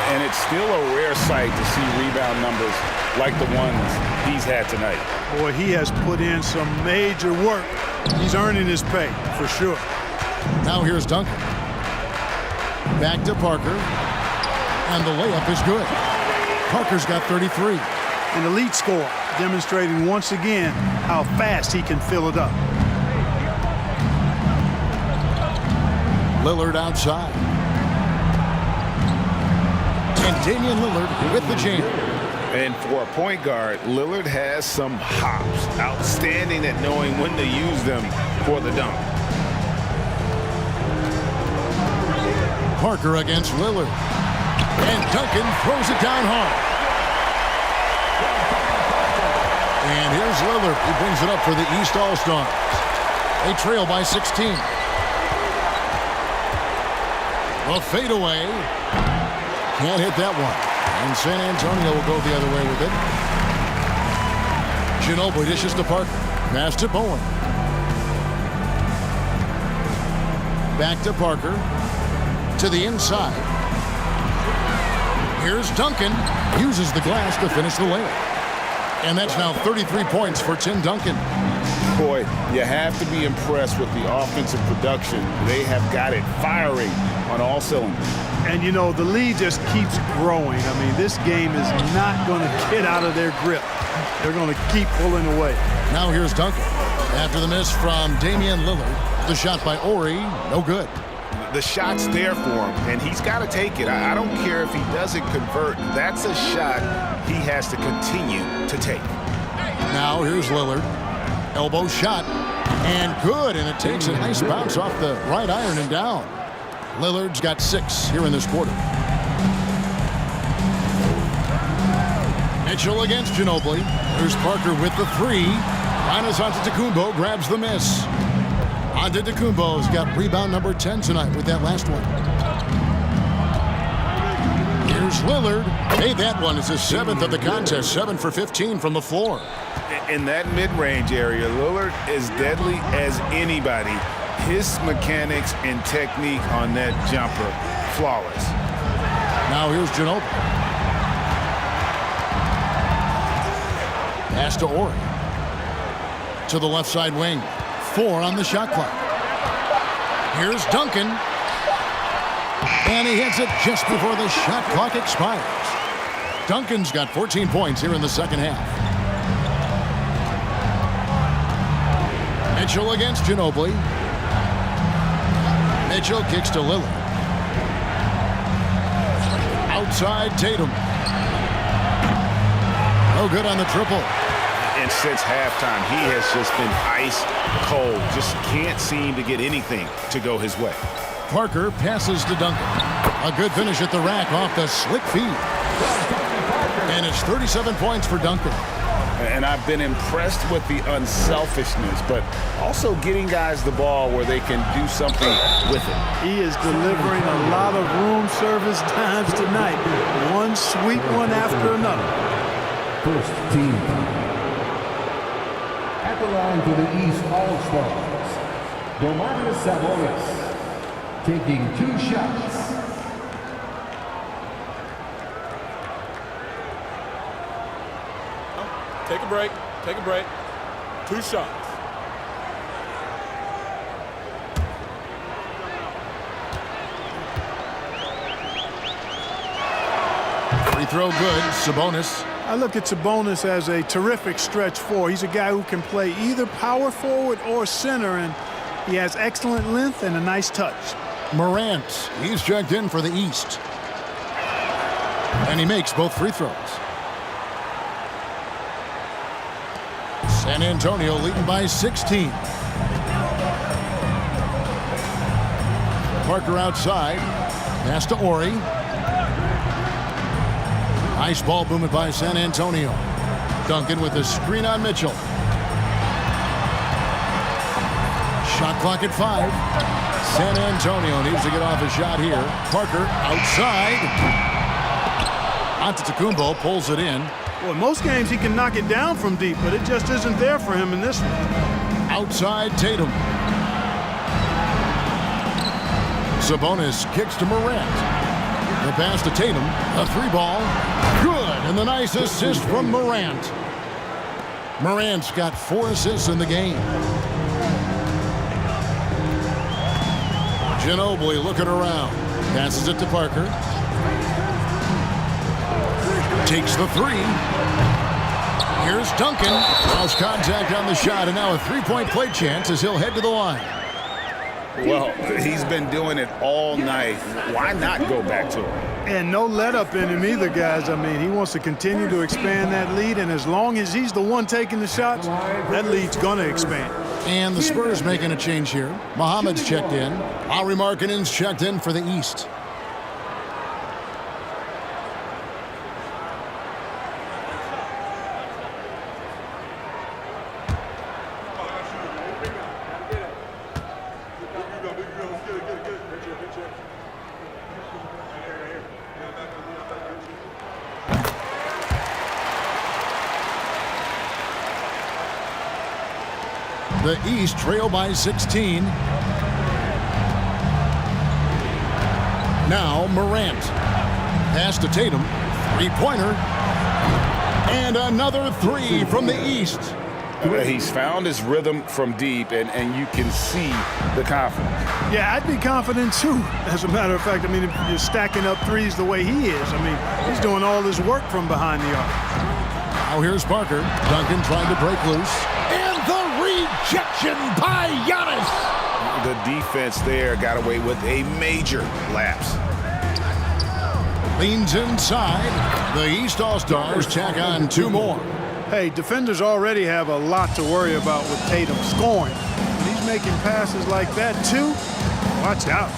And it's still a rare sight to see rebound numbers like the ones he's had tonight. Boy, he has put in some major work. He's earning his pay, for sure. Now here's Duncan. Back to Parker. And the layup is good. Parker's got 33. An elite score, demonstrating once again how fast he can fill it up. Lillard outside. And Damian Lillard with the jam. And for a point guard, Lillard has some hops. Outstanding at knowing when to use them for the dunk. Parker against Lillard. And Duncan throws it down hard. And here's Lillard. He brings it up for the East All-Stars. They trail by 16. A fadeaway. Can't hit that one. And San Antonio will go the other way with it. Ginobili dishes to Parker. Pass to Bowen. Back to Parker. To the inside. Here's Duncan. Uses the glass to finish the layup. And that's now 33 points for Tim Duncan. Boy, you have to be impressed with the offensive production. They have got it firing on all cylinders. And, you know, the lead just keeps growing. I mean, this game is not going to get out of their grip. They're going to keep pulling away. Now here's Duncan. After the miss from Damian Lillard, the shot by Ori, no good. The shot's there for him, and he's got to take it. I don't care if he doesn't convert. That's a shot he has to continue to take. Now here's Lillard. Elbow shot. And good, and it takes a nice bounce off the right iron and down. Lillard's got 6 here in this quarter. Mitchell against Ginobili. There's Parker with the 3. Giannis Antetokounmpo grabs the miss. Antetokounmpo's got rebound number 10 tonight with that last one. Here's Lillard. Made that one as his 7th of the contest. 7 for 15 from the floor. In that mid-range area, Lillard is deadly as anybody. His mechanics and technique on that jumper, flawless. Now here's Ginobili. Pass to Ori. To the left side wing. 4 on the shot clock. Here's Duncan. And he hits it just before the shot clock expires. Duncan's got 14 points here in the second half. Mitchell against Ginobili. Mitchell kicks to Lillard. Outside Tatum. No good on the triple. And since halftime, he has just been ice cold. Just can't seem to get anything to go his way. Parker passes to Duncan. A good finish at the rack off the slick feed. And it's 37 points for Duncan. And I've been impressed with the unselfishness, but also getting guys the ball where they can do something with it. He is delivering a lot of room service times tonight. One sweet one after another. First team. At the line for the East All-Stars, Domantas Sabonis taking 2 shots. Take a break. Take a break. 2 shots. Free throw good. Sabonis. I look at Sabonis as a terrific stretch 4. He's a guy who can play either power forward or center, and he has excellent length and a nice touch. Morant. He's checked in for the East. And he makes both free throws. San Antonio leading by 16. Parker outside. Pass to Ori. Nice ball movement by San Antonio. Duncan with a screen on Mitchell. Shot clock at 5. San Antonio needs to get off a shot here. Parker outside. Antetokounmpo pulls it in. Well, in most games he can knock it down from deep, but it just isn't there for him in this one. Outside Tatum. Sabonis kicks to Morant. The pass to Tatum. A 3-ball. Good. And the nice assist from Morant. Morant's got 4 assists in the game. Ginobili looking around. Passes it to Parker. Takes the 3. Here's Duncan. Lost contact on the shot, and now a 3-point play chance as he'll head to the line. Well, he's been doing it all night. Why not go back to him? And no let up in him either, guys. I mean, he wants to continue to expand that lead, and as long as he's the one taking the shots, that lead's going to expand. And the Spurs making a change here. Muhammad's checked in. Lauri Markkanen's checked in for the East. The East trail by 16. Now Morant. Pass to Tatum. 3-pointer. And another 3 from the East. He's found his rhythm from deep, and you can see the confidence. Yeah, I'd be confident too, as a matter of fact. I mean, if you're stacking up threes the way he is, I mean, he's doing all his work from behind the arc. Now here's Parker. Duncan trying to break loose. And the rejection by Giannis. The defense there got away with a major lapse. Leans inside. The East All-Stars tack on 2 more. Hey, defenders already have a lot to worry about with Tatum scoring. When he's making passes like that too, watch out.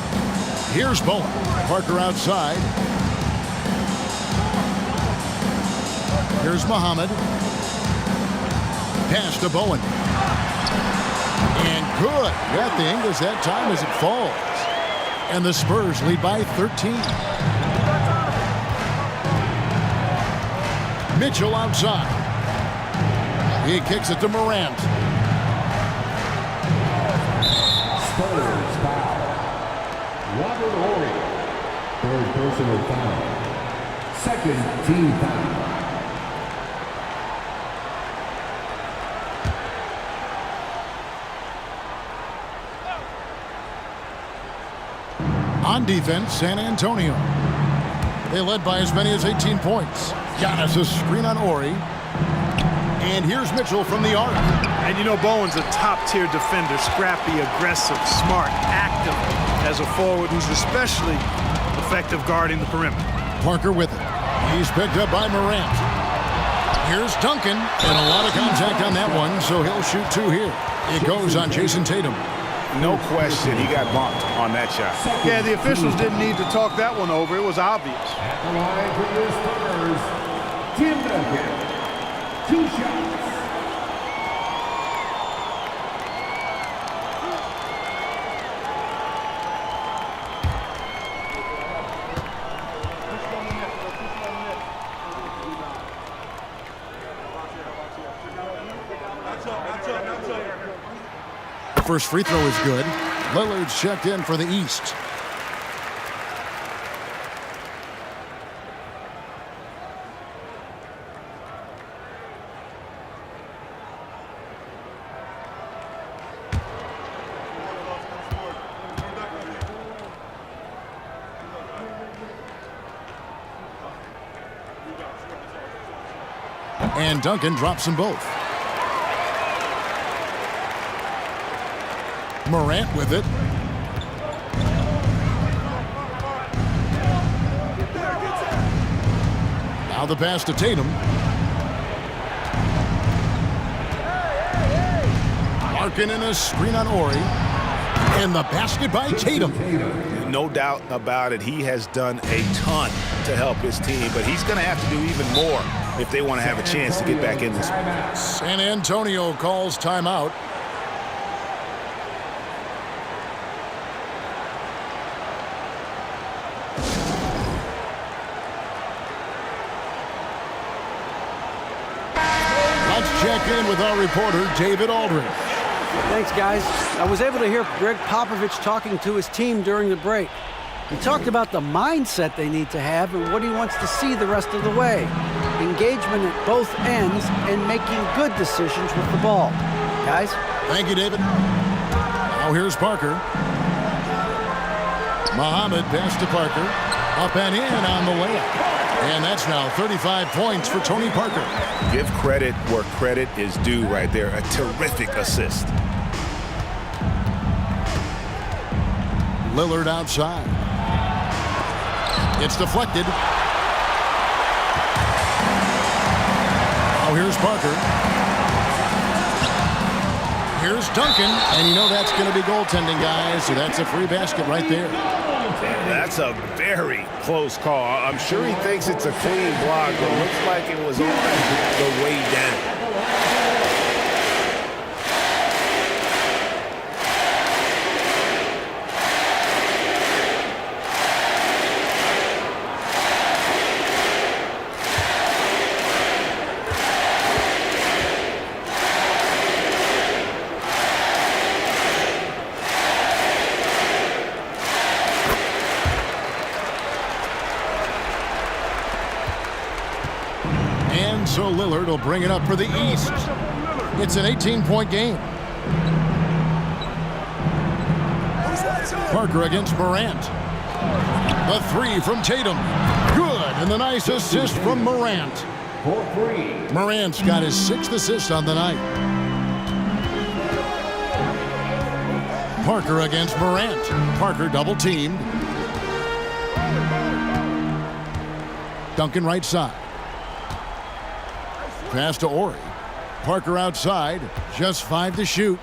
Here's Bowen. Parker outside. Here's Muhammad. Pass to Bowen. And good. At the Ingles that time as it falls. And the Spurs lead by 13. Mitchell outside. He kicks it to Morant. Spurs foul. Robert Horry. Third personal foul. Second team foul. On defense, San Antonio. They led by as many as 18 points. Giannis a screen on Horry. And here's Mitchell from the arc. And you know Bowen's a top-tier defender, scrappy, aggressive, smart, active as a forward who's especially effective guarding the perimeter. Parker with it. He's picked up by Morant. Here's Duncan. And a lot of contact on that one, so he'll shoot two here. It goes on Jason Tatum. No question, he got bumped on that shot. Yeah, the officials didn't need to talk that one over. It was obvious. At the line for your Spurs, Tim Duncan. 2 shots. First free throw is good. Lillard's checked in for the East. And Duncan drops them both. Morant with it. Now the pass to Tatum. Larkin in a screen on Horry. And the basket by Tatum. No doubt about it, he has done a ton to help his team, but he's going to have to do even more if they want to have a chance to get back in this one. San Antonio calls timeout. Check in with our reporter, David Aldridge. Thanks, guys. I was able to hear Greg Popovich talking to his team during the break. He talked about the mindset they need to have and what he wants to see the rest of the way. Engagement at both ends and making good decisions with the ball. Guys? Thank you, David. Now here's Parker. Muhammad pass to Parker. Up and in on the layup. And that's now 35 points for Tony Parker. Give credit where credit is due right there. A terrific assist. Lillard outside. It's deflected. Now here's Parker. Here's Duncan. And you know that's going to be goaltending, guys. So that's a free basket right there. That's a very close call. I'm sure he thinks it's a clean block, but it looks like it was on the way down. So Lillard will bring it up for the East. It's an 18-point game. Parker against Morant. The three from Tatum. Good, and the nice assist from Morant. Morant's got his 6th assist on the night. Parker against Morant. Parker double-teamed. Duncan right side. Pass to Horry. Parker outside. Just 5 to shoot.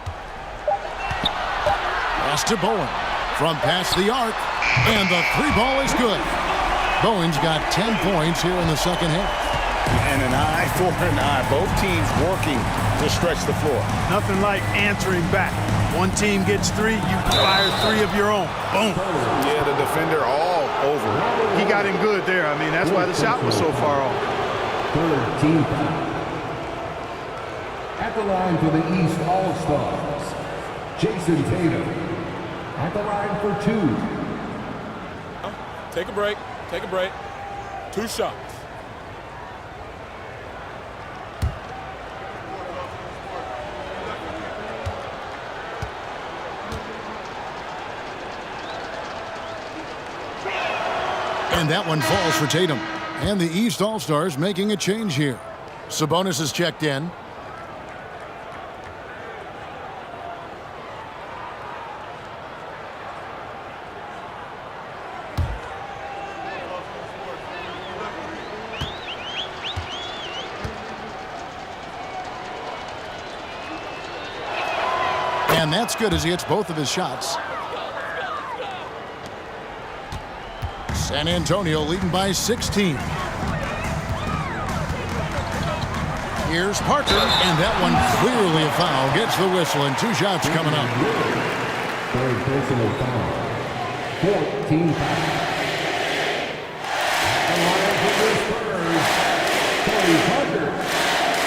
Pass to Bowen. From past the arc. And the 3-ball is good. Bowen's got 10 points here in the second half. And an eye for an eye. Both teams working to stretch the floor. Nothing like answering back. One team gets 3, you fire 3 of your own. Boom. Yeah, the defender all over. He got in good there. I mean, that's why the shot was so far off. Third team foul. At the line for the East All-Stars, Jason Tatum. At the line for 2. Take a break. Take a break. 2 shots. And that one falls for Tatum. And the East All-Stars making a change here. Sabonis is checked in. And that's good as he hits both of his shots. San Antonio leading by 16. Here's Parker, and that one clearly a foul. Gets the whistle, and 2 shots coming up. Third personal foul. 14 foul. The line for the Spurs, Tony Parker,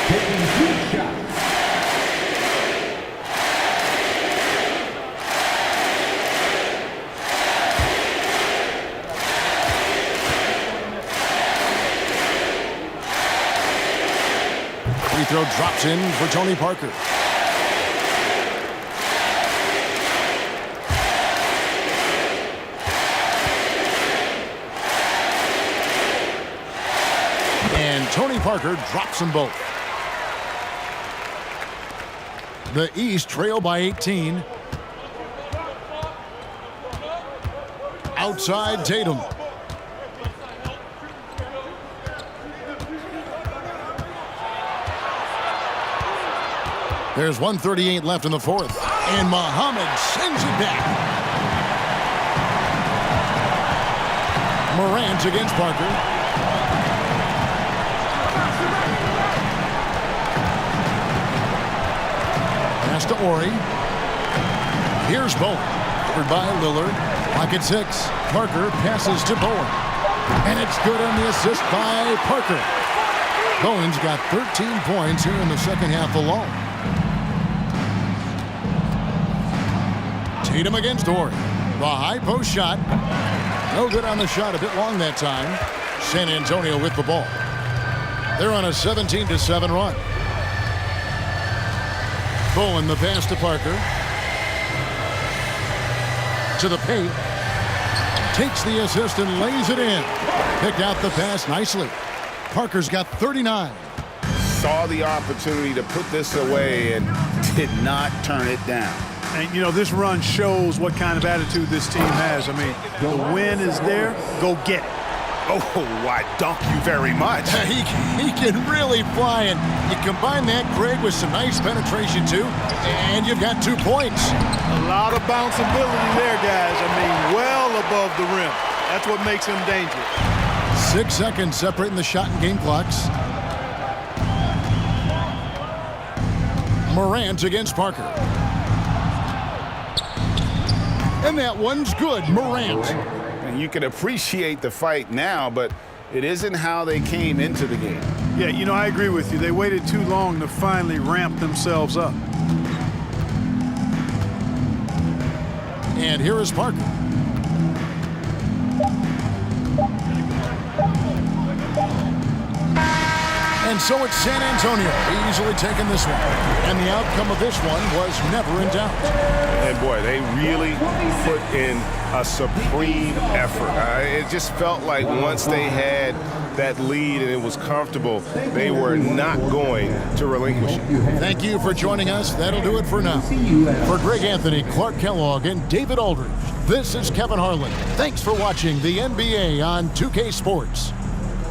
taking 2 shots. Free throw drops in for Tony Parker. And Tony Parker drops them both. The East trail by 18. Outside Tatum. There's 1:38 left in the 4th. And Muhammad sends it back. Morant against Parker. Pass to Ori. Here's Bowen. Covered by Lillard. Pocket 6. Parker passes to Bowen. And it's good on the assist by Parker. Bowen's got 13 points here in the second half alone. Tatum against Ori. The high post shot. No good on the shot. A bit long that time. San Antonio with the ball. They're on a 17-7 run. Bowen the pass to Parker. To the paint. Takes the assist and lays it in. Picked out the pass nicely. Parker's got 39. Saw the opportunity to put this away and did not turn it down. And, you know, this run shows what kind of attitude this team has. I mean, the win is there. Go get it. Oh, I dunk you very much. He can really fly, and you combine that, Greg, with some nice penetration, too, and you've got 2 points. A lot of bounceability there, guys. I mean, well above the rim. That's what makes him dangerous. 6 seconds separating the shot and game clocks. Morant against Parker. And that one's good, Morant. And you can appreciate the fight now, but it isn't how they came into the game. Yeah, you know, I agree with you. They waited too long to finally ramp themselves up. And here is Parker. And so it's San Antonio easily taking this one. And the outcome of this one was never in doubt. And boy, they really put in a supreme effort. It just felt like once they had that lead and it was comfortable, they were not going to relinquish it. Thank you for joining us. That'll do it for now. For Greg Anthony, Clark Kellogg, and David Aldridge, this is Kevin Harlan. Thanks for watching the NBA on 2K Sports.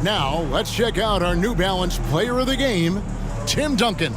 Now, let's check out our New Balance player of the game, Tim Duncan.